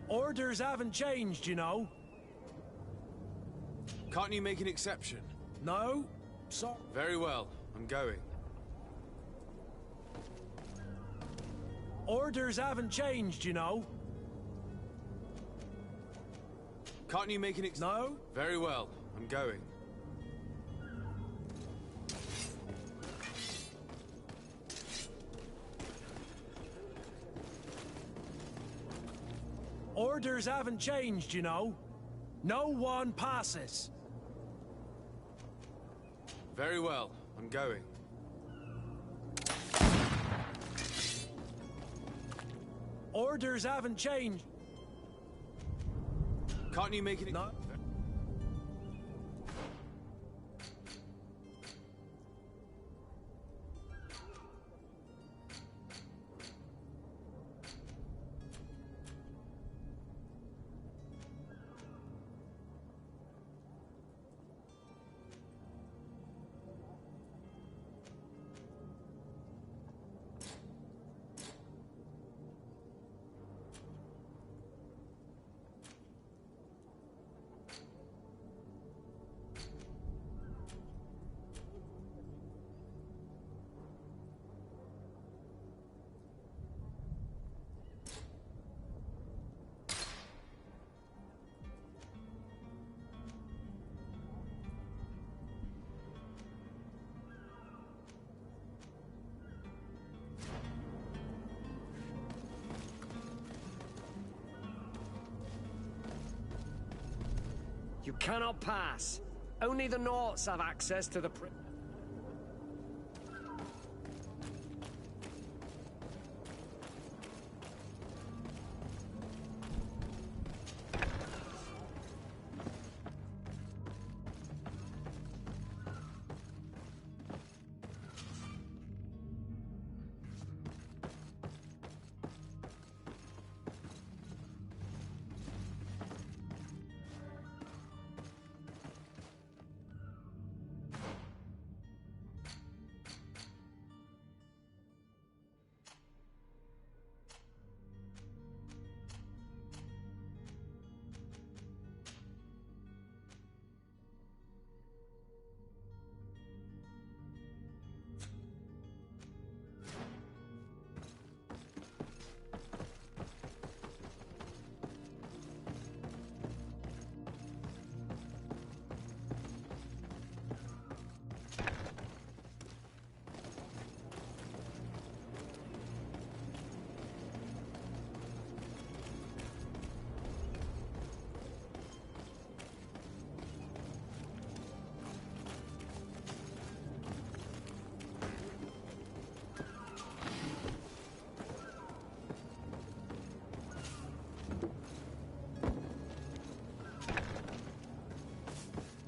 Orders haven't changed, you know. Can't you make an exception? No. So. Very well. I'm going. Orders haven't changed, you know. Can't you make an No. Very well. I'm going. Orders haven't changed, you know. No one passes. Very well. I'm going. Orders haven't changed. Can't you make it? No. You cannot pass. Only the Naughts have access to the...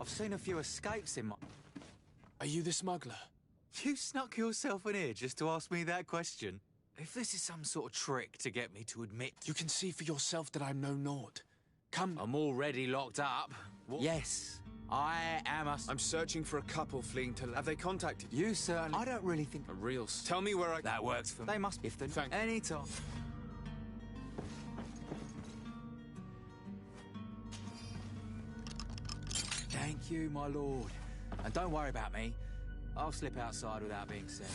I've seen a few escapes in my... Are you the smuggler? You snuck yourself in here just to ask me that question? If this is some sort of trick to get me to admit... You can see for yourself that I'm no Nord. Come. I'm already locked up. What? Yes, I am a... I'm searching for a couple fleeing to... Have they contacted you? You certainly... I don't really think... A real... Tell me where I... That works for me. They must be... If they're... Any time. Thank you, my lord. And don't worry about me. I'll slip outside without being seen.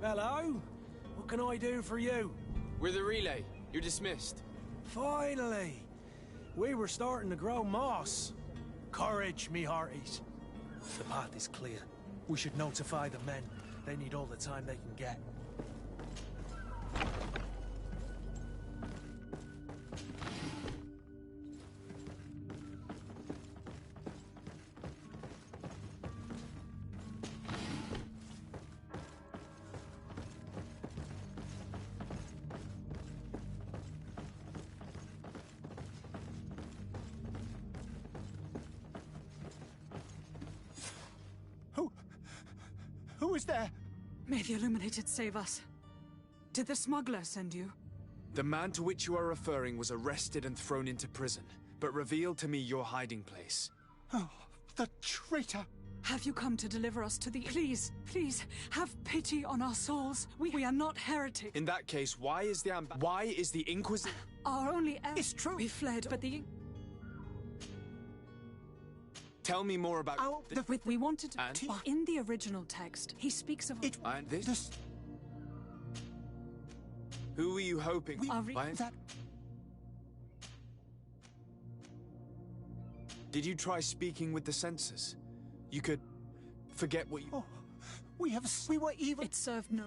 Hello? What can I do for you? We're the relay. You're dismissed. Finally! We were starting to grow moss. Courage, me hearties. The path is clear. We should notify the men. They need all the time they can get. Who is there? May the Illuminated save us. Did the smuggler send you? The man to which you are referring was arrested and thrown into prison, but revealed to me your hiding place. Oh, the traitor! Have you come to deliver us to the... Please, please, have pity on our souls. We are not heretics. In that case, why is the Inquisition... Our only... It's true. We fled, but the... Tell me more about... We wanted to... And? In the original text, he speaks of... And this? Who were you hoping... Did you try speaking with the censors? You could forget what you... Oh, we were even... It served no...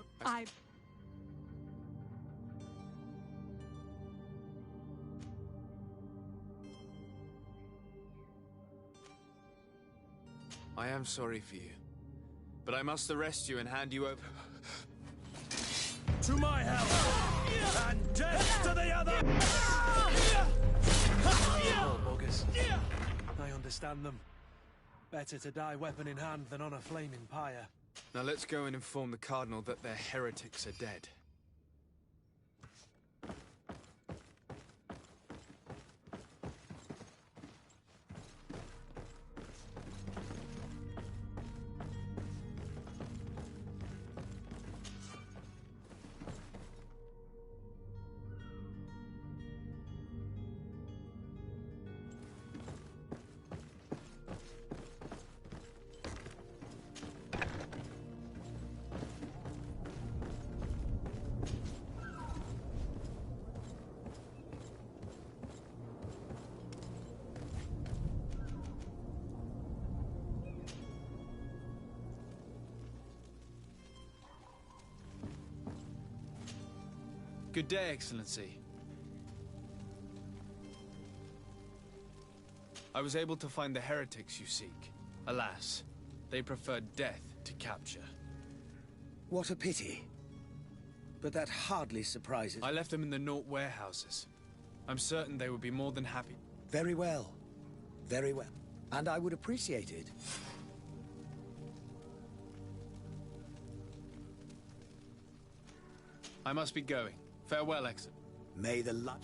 I am sorry for you, but I must arrest you and hand you over... To my house! And death to the other! Oh, buggers. I understand them. Better to die weapon in hand than on a flaming pyre. Now let's go and inform the Cardinal that their heretics are dead. Good day, Excellency. I was able to find the heretics you seek. Alas, they preferred death to capture. What a pity. But that hardly surprises... I left them in the Nort warehouses. I'm certain they would be more than happy. Very well. Very well. And I would appreciate it. I must be going. Farewell, Exit. May the luck...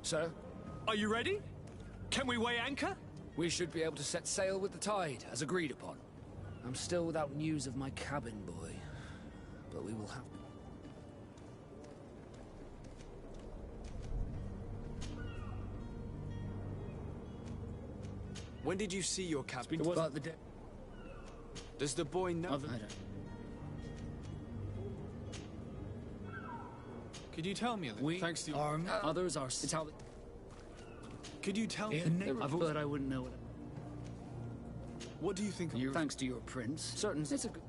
Sir? Are you ready? Can we weigh anchor? We should be able to set sail with the tide, as agreed upon. I'm still without news of my cabin boy, but we will have... When did you see your cabin? It was about the day... Does the boy know? I don't... Could you tell me? We Thanks to are... others are... It's how... Could you tell me? But I wouldn't know it. What do you think of... Thanks to your prince. Certain... It's a good...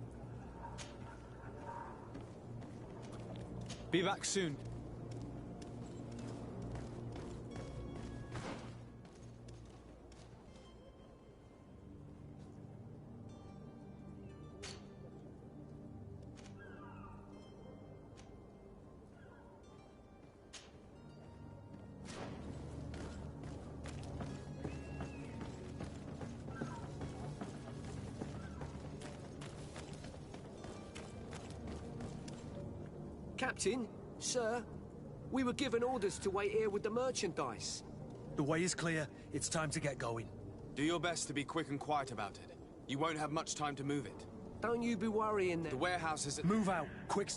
Be back soon. Captain, sir, we were given orders to wait here with the merchandise. The way is clear. It's time to get going. Do your best to be quick and quiet about it. You won't have much time to move it. Don't you be worrying then. The warehouse is at... Move out, quick.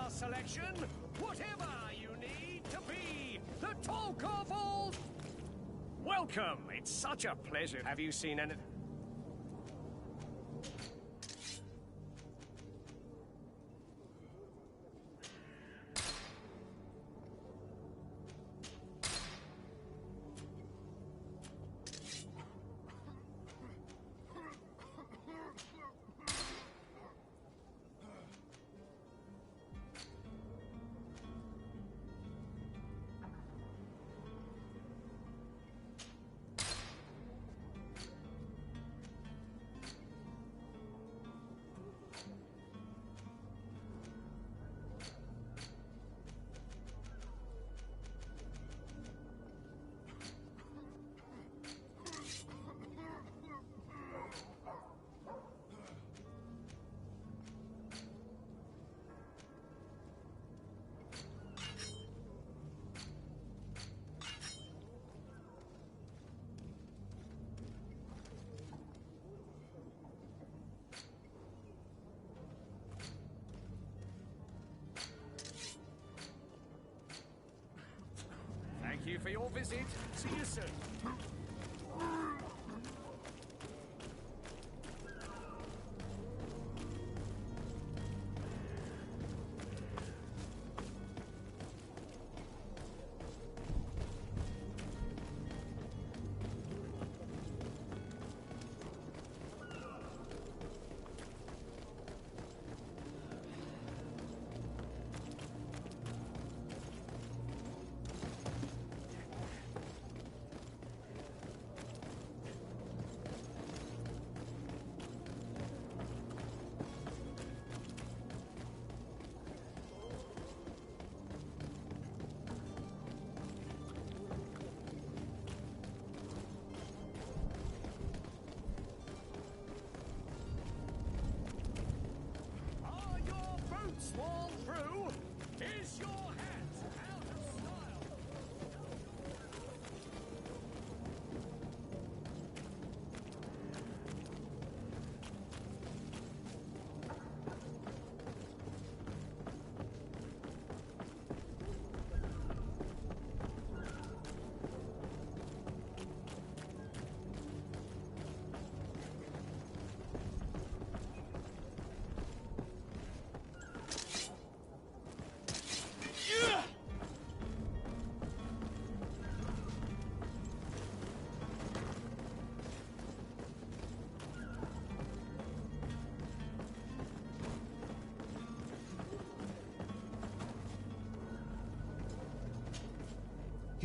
Selection, whatever you need to be, the talk of all. Welcome, it's such a pleasure. Have you seen anything? Thank you for your visit. See you soon.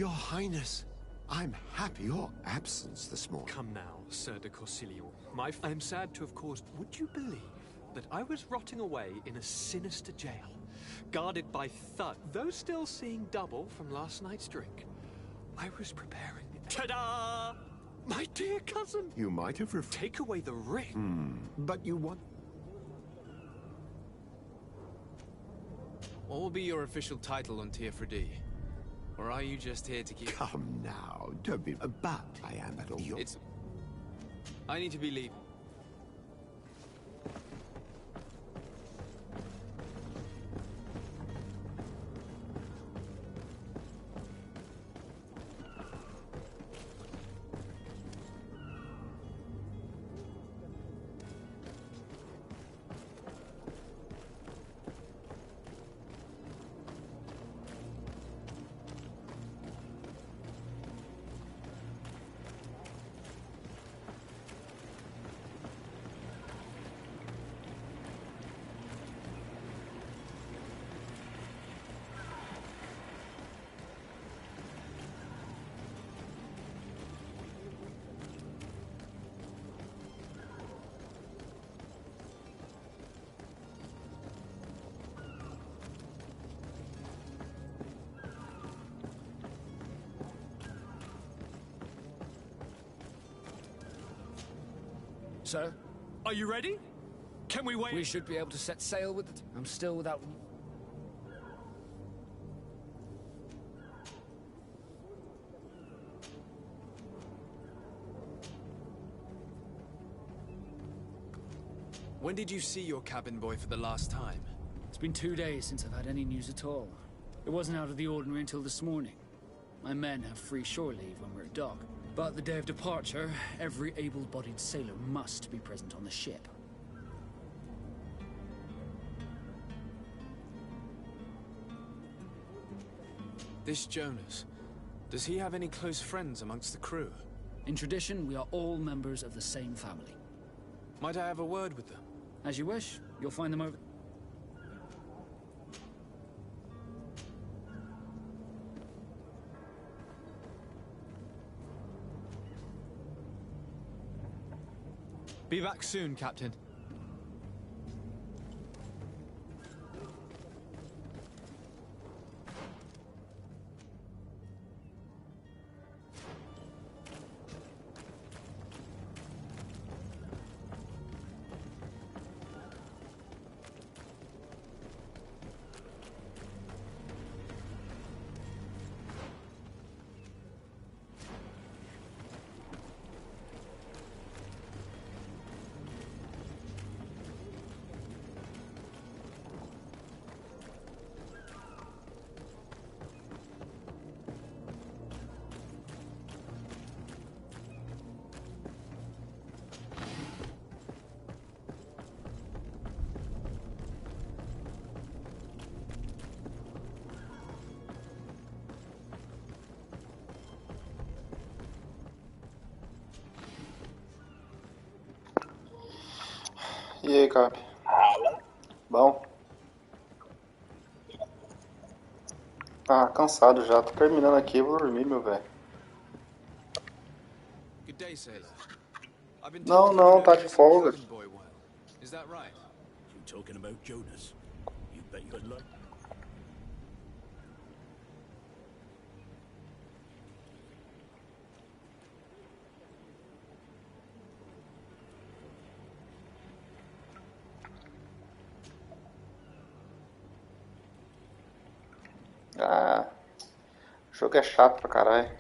Your Highness, I'm happy your absence this morning. Come now, Sir de Corsilio. I'm sad to have caused... Would you believe that I was rotting away in a sinister jail, guarded by thugs, though still seeing double from last night's drink? I was preparing... Ta-da! My dear cousin! You might have Take away the ring. But you want... What will be your official title on Teofredi? Or are you just here to keep... Come now, don't be... But I am at all... I need to be leaving. Sir? Are you ready? Can we wait? We should be able to set sail with it. I'm still without... When did you see your cabin boy for the last time? It's been 2 days since I've had any news at all. It wasn't out of the ordinary until this morning. My men have free shore leave when we're at dock. But the day of departure, every able-bodied sailor must be present on the ship. This Jonas, does he have any close friends amongst the crew? In tradition, we are all members of the same family. Might I have a word with them? As you wish. You'll find them over... Be back soon, Captain. E aí, Cap? Bom? Ah, cansado já. Tô terminando aqui, vou dormir, meu velho. Good day, sailor. I've been Não, não, tá de folga. boy well. Is that right? You talking about Jonas? You bet you'd like. Ah, o jogo é chato pra caralho.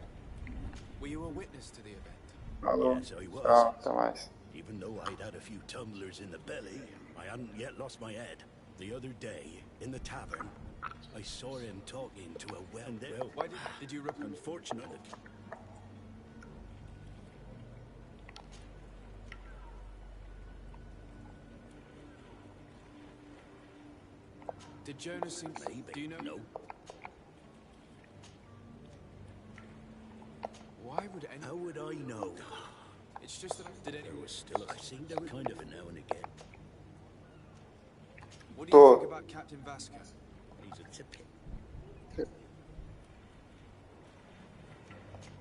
Were you a witness to the event? Falou. Yes, I was. Tchau, até mais. Even though I'd had a few tumblers in the belly, I hadn't yet lost my head. The other day, in the tavern, I saw him talking to a well. Why did you report? Unfortunately. Did Jonas seem... Maybe. Do you know? No. Why would any... How would I know? It's just that did anyone... There was still I seen there kind of a now and again. What do you think about Captain Vasco? He's a tip.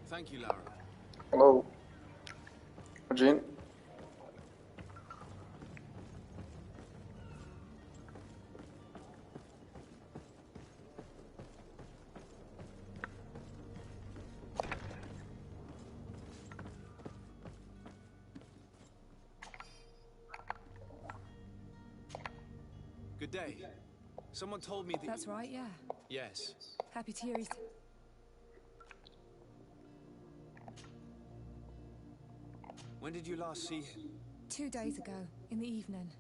Thank you, Lara. Hello. Jean. Good day. Someone told me that... That's right, yeah. Yes. Happy to hear he's... When did you last see him? 2 days ago, in the evening.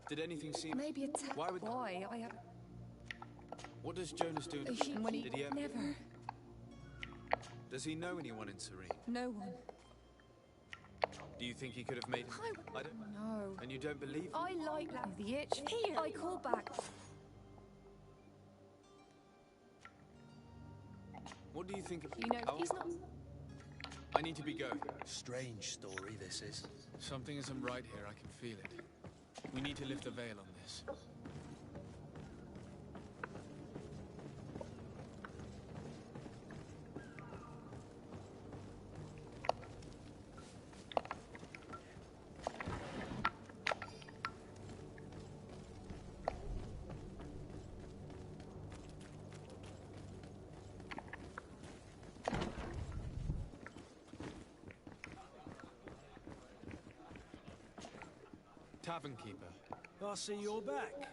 Did anything seem... Maybe a Why would... boy, I have... What does Jonas do in... And when he... Did he ever... Never. Does he know anyone in Serene? No one. Do you think he could have made... I don't... No. And you don't believe him? I like the itch. Here. I call back. What do you think of... You know, he's not... I need to be going. Strange story, this is. Something isn't right here, I can feel it. We need to lift the veil on this. Tavern keeper. I see you're back.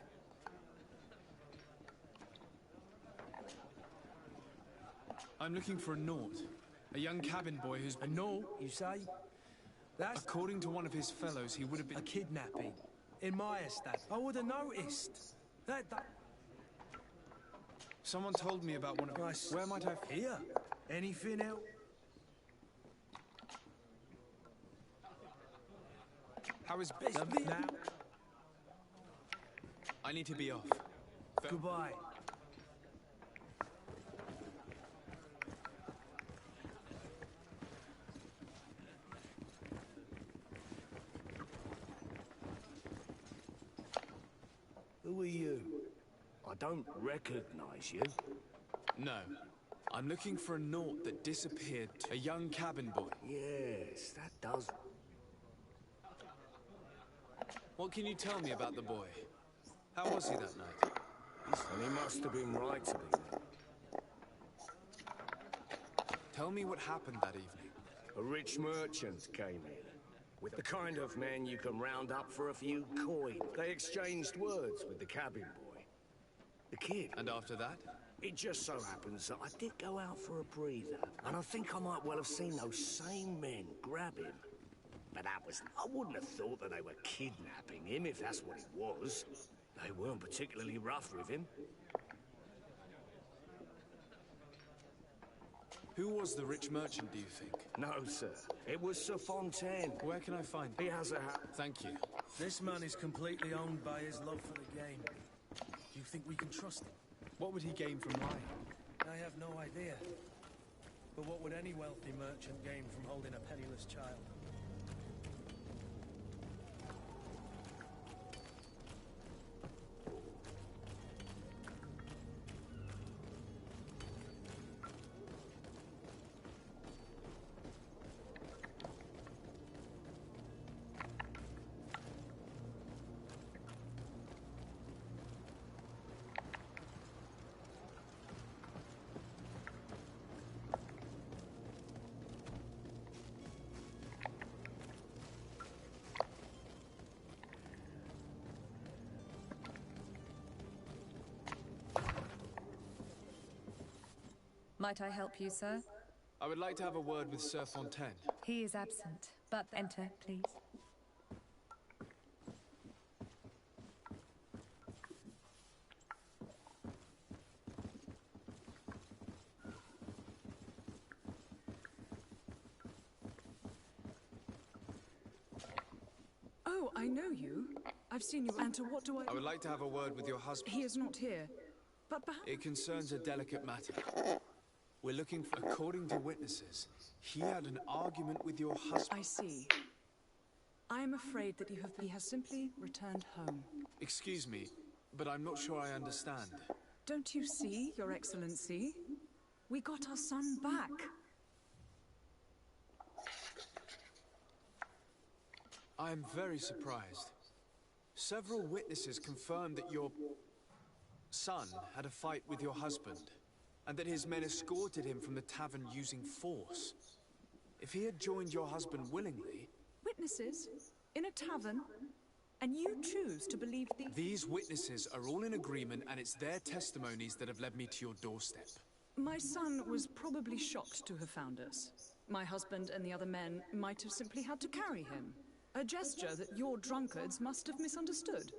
I'm looking for a Naut. A young cabin boy who's... A Naut, you say? That's... According to one of his fellows, he would have been... A kidnapping. In my estate. I would have noticed. That... Someone told me about one of... Nice. Where might I... Here. Anything else? How is... Now? I need to be off. Goodbye. Who are you? I don't recognize you. No. I'm looking for a Naut that disappeared. A young cabin boy. Yes, that does... What can you tell me about the boy? How was he that night? And he must have been right to be there. Tell me what happened that evening. A rich merchant came in. With the kind of men you can round up for a few coin. They exchanged words with the cabin boy. The kid. And after that? It just so happens that I did go out for a breather. And I think I might well have seen those same men grab him. But that was... I wouldn't have thought that they were kidnapping him, if that's what it was. They weren't particularly rough with him. Who was the rich merchant, do you think? No, sir. It was Sir Fontaine. Where can I find him? He has a hat. Thank you. This man is completely owned by his love for the game. Do you think we can trust him? What would he gain from lying? I have no idea. But what would any wealthy merchant gain from holding a penniless child? Might I help you, sir? I would like to have a word with Sir Fontaine. He is absent, but enter, please. Oh, I know you. I've seen you. And to what do I would like to have a word with your husband. He is not here. But perhaps... It concerns a delicate matter. We're looking for... According to witnesses, he had an argument with your husband. I see. I am afraid that he has simply returned home. Excuse me, but I'm not sure I understand. Don't you see, Your Excellency? We got our son back. I'm very surprised. Several witnesses confirmed that your son had a fight with your husband, and that his men escorted him from the tavern using force. If he had joined your husband willingly... Witnesses? In a tavern? And you choose to believe These witnesses are all in agreement, and it's their testimonies that have led me to your doorstep. My son was probably shocked to have found us. My husband and the other men might have simply had to carry him. A gesture that your drunkards must have misunderstood.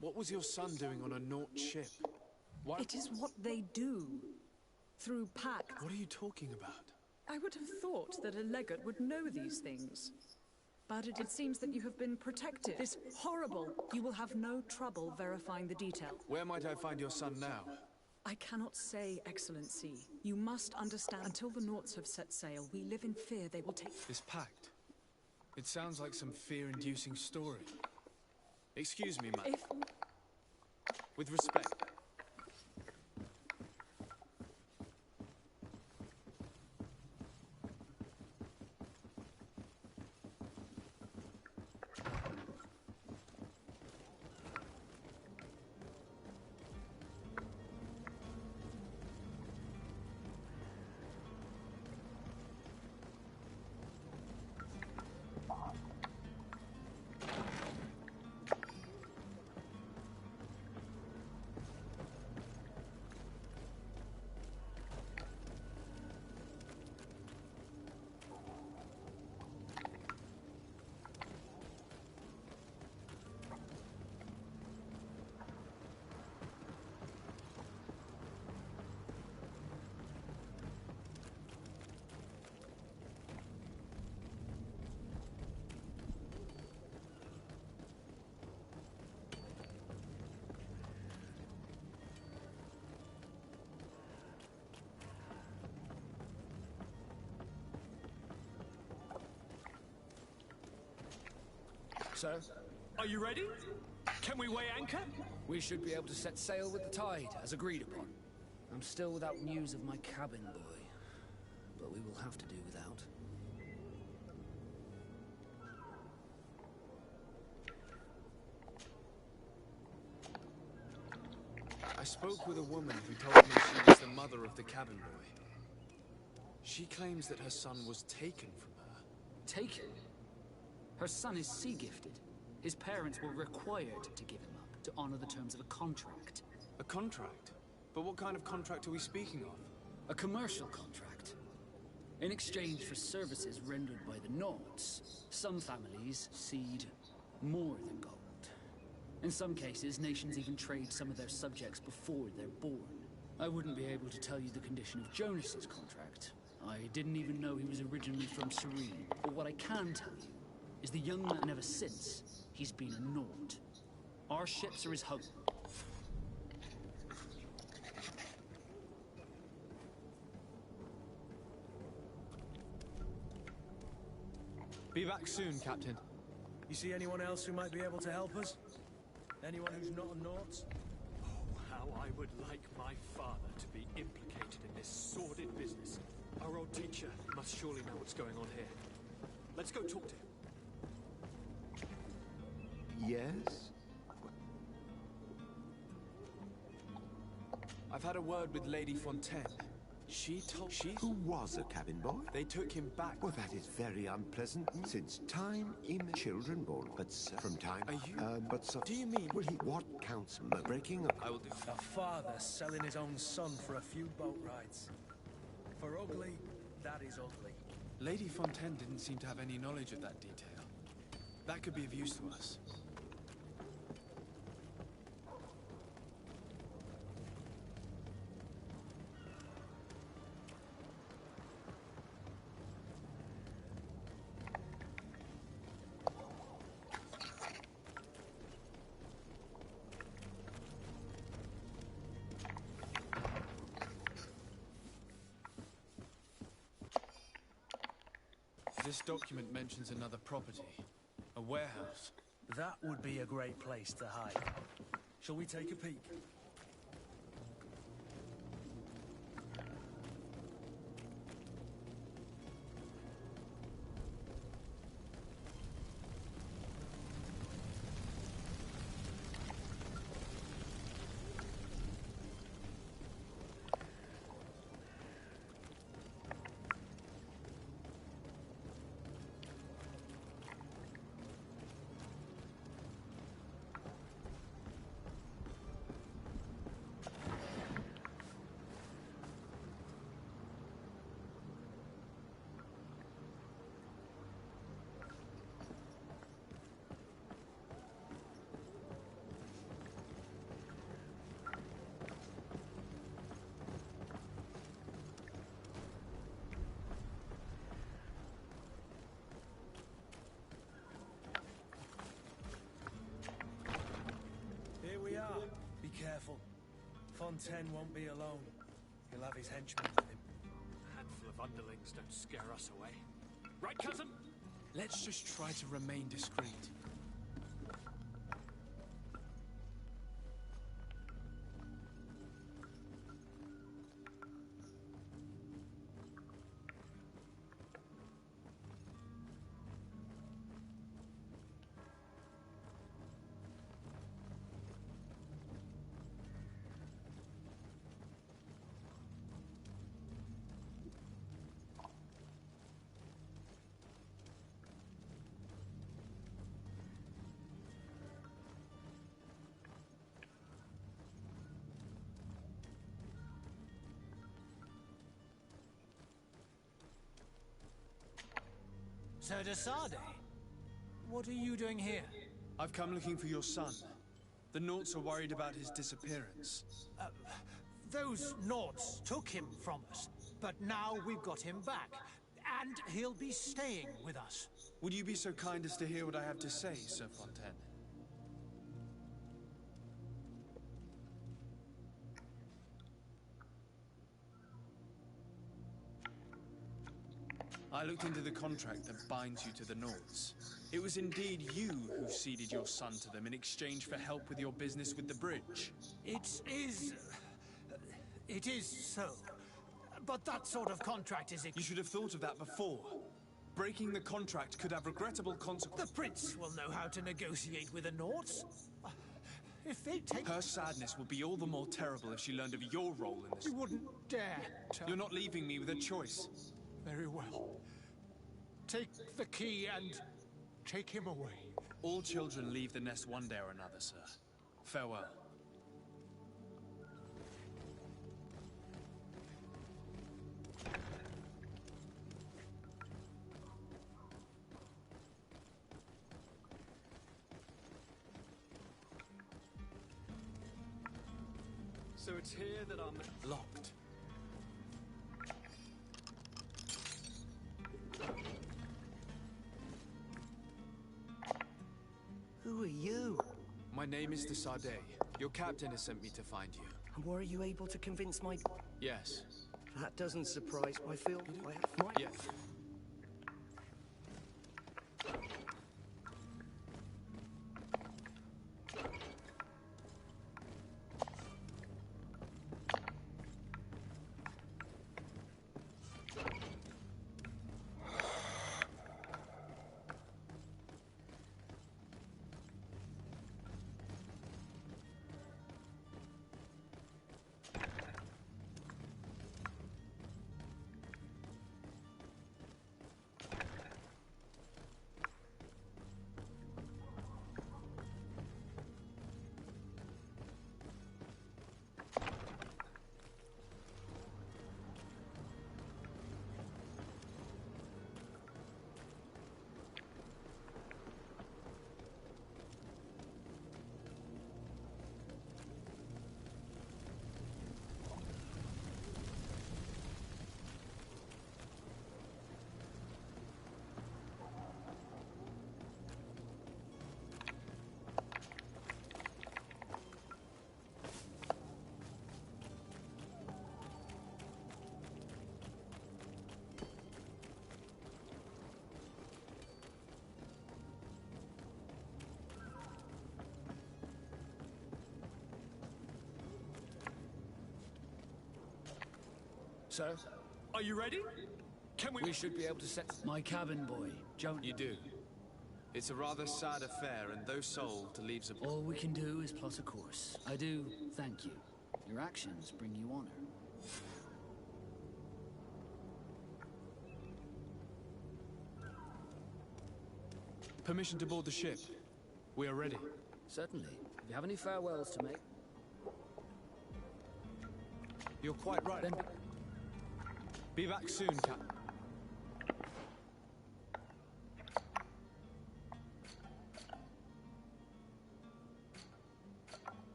What was your son doing on a Naut ship? Why? It is what they do. Through pact. What are you talking about? I would have thought that a legate would know these things. But it seems that you have been protected. This horrible. You will have no trouble verifying the detail. Where might I find your son now? I cannot say, Excellency. You must understand, until the Nauts have set sail, we live in fear they will take... This pact? It sounds like some fear-inducing story. Excuse me, madam. With respect. Sir? Are you ready? Can we weigh anchor? We should be able to set sail with the tide, as agreed upon. I'm still without news of my cabin boy, but we will have to do without. I spoke with a woman who told me she was the mother of the cabin boy. She claims that her son was taken from her. Taken? Her son is sea-gifted. His parents were required to give him up, to honor the terms of a contract. A contract? But what kind of contract are we speaking of? A commercial contract. In exchange for services rendered by the Nauts, some families cede more than gold. In some cases, nations even trade some of their subjects before they're born. I wouldn't be able to tell you the condition of Jonas's contract. I didn't even know he was originally from Serene. But what I can tell you is the young man ever since, he's been a Naut. Our ships are his home. Be back soon, Captain. You see anyone else who might be able to help us? Anyone who's not a Naut? Oh, how I would like my father to be implicated in this sordid business. Our old teacher must surely know what's going on here. Let's go talk to him. Yes? I've had a word with Lady Fontaine. Who was a cabin boy? They took him back. Well, that is very unpleasant. Since time children born, but sir, from time. Are you? But sir, do you mean? Well, what counts? Breaking? I will do. A father selling his own son for a few boat rides. For ugly, that is ugly. Lady Fontaine didn't seem to have any knowledge of that detail. That could be of use to us. This document mentions another property. A warehouse. That would be a great place to hide. Shall we take a peek? Fontaine won't be alone. He'll have his henchmen with him. A handful of underlings don't scare us away. Right, cousin? Let's just try to remain discreet. So Desade, what are you doing here? I've come looking for your son. The Naughts are worried about his disappearance. Those Naughts took him from us, but now we've got him back, and he'll be staying with us. Would you be so kind as to hear what I have to say, Sir Fontaine? I looked into the contract that binds you to the Naughts. It was indeed you who ceded your son to them in exchange for help with your business with the bridge. It is so. But that sort of contract is... You should have thought of that before. Breaking the contract could have regrettable consequences. The Prince will know how to negotiate with the Naughts. If they take... Her sadness will be all the more terrible if she learned of your role in this. You wouldn't dare tell... You're not leaving me with a choice. Very well. Take the key and take him away. All children leave the nest one day or another, sir. Farewell. So it's here that I'm... Locked. Who are you? My name is Desade. Your captain has sent me to find you. And were you able to convince my... Yes. That doesn't surprise me. I feel I have my... Yes. Sir? Are you ready? Can we... We should be able to set... My cabin boy, Jonah. You do. It's a rather sad affair, and though solved, leaves a... All we can do is plot a course. I do thank you. Your actions bring you honor. Permission to board the ship. We are ready. Certainly. If you have any farewells to make... You're quite right. Then... Be back soon, Captain.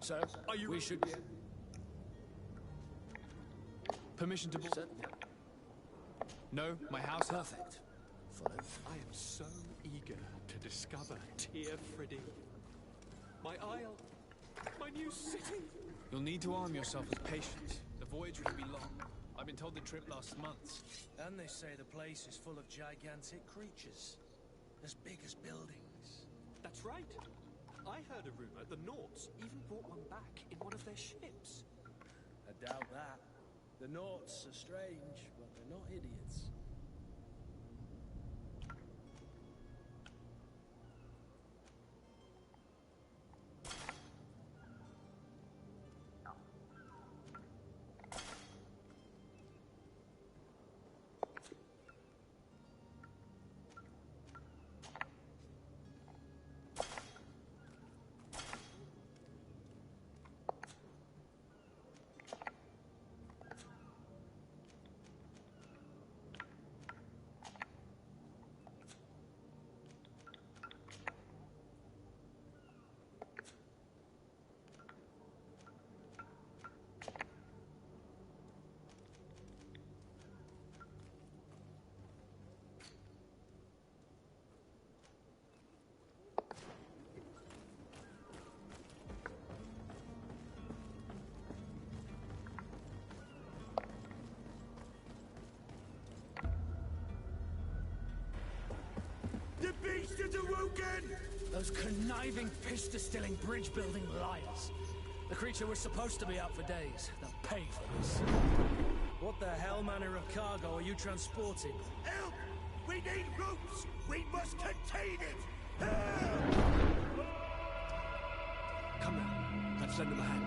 So, are you... We should be... Permission to board? No, my house... Perfect. Follow. I am so eager to discover Tear Freddy. My isle. My new city. You'll need to arm yourself with patience. The voyage will be long. I've been told the trip lasts months. And they say the place is full of gigantic creatures. As big as buildings. That's right. I heard a rumor the Nauts even brought one back in one of their ships. I doubt that. The Nauts are strange, but they're not idiots. The beast is awoken! Those conniving, pista-stealing, bridge-building liars. The creature was supposed to be out for days. They'll pay for this. What the hell manner of cargo are you transporting? Help! We need ropes! We must contain it! Help! Come now. Let's lend them a hand.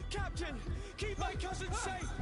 Captain! Keep my cousin safe!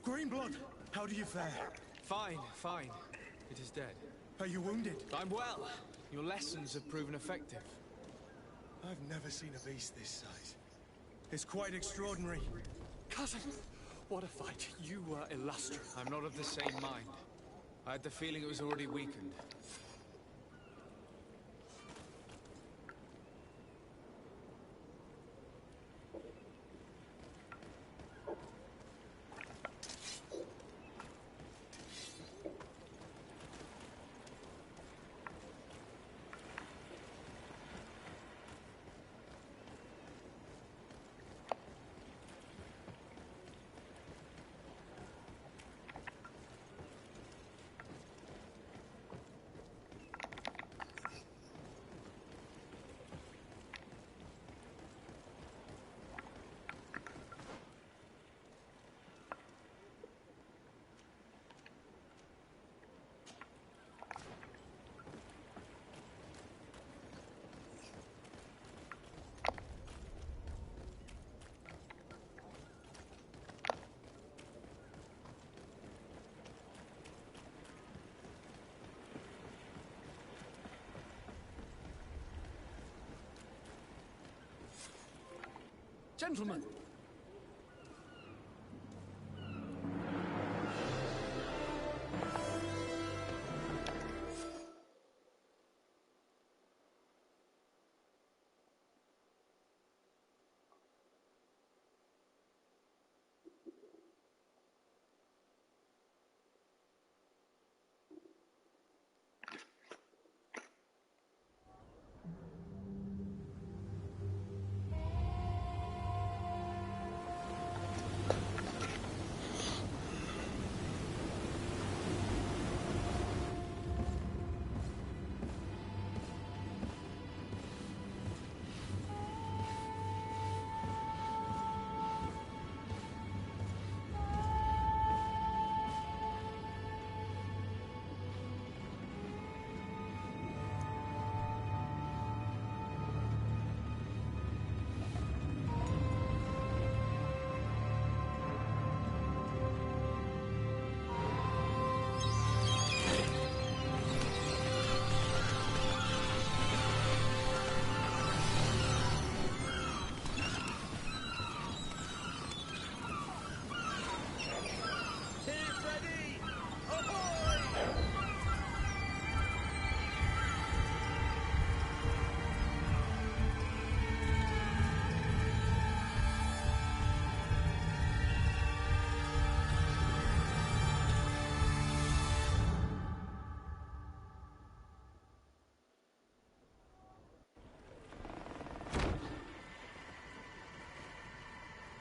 Greenblood, how do you fare? Fine, fine. It is dead. Are you wounded? I'm well. Your lessons have proven effective. I've never seen a beast this size. It's quite extraordinary. Cousin, what a fight. You were illustrious. I'm not of the same mind. I had the feeling it was already weakened. Gentlemen!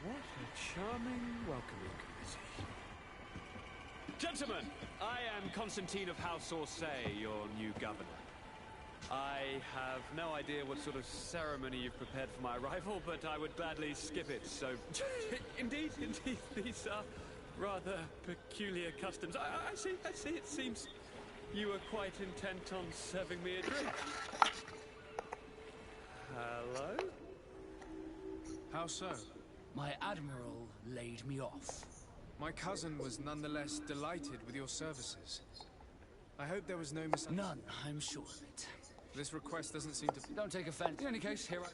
What a charming welcoming committee. Gentlemen, I am Constantine of House Orsay, your new governor. I have no idea what sort of ceremony you've prepared for my arrival, but I would gladly skip it, so... indeed, these are rather peculiar customs. I see, it seems you were quite intent on serving me a drink. Hello? How so? My admiral laid me off. My cousin was nonetheless delighted with your services. I hope there was no misunderstanding. None, I'm sure of it. This request doesn't seem to... Don't take offense. In any case, here I...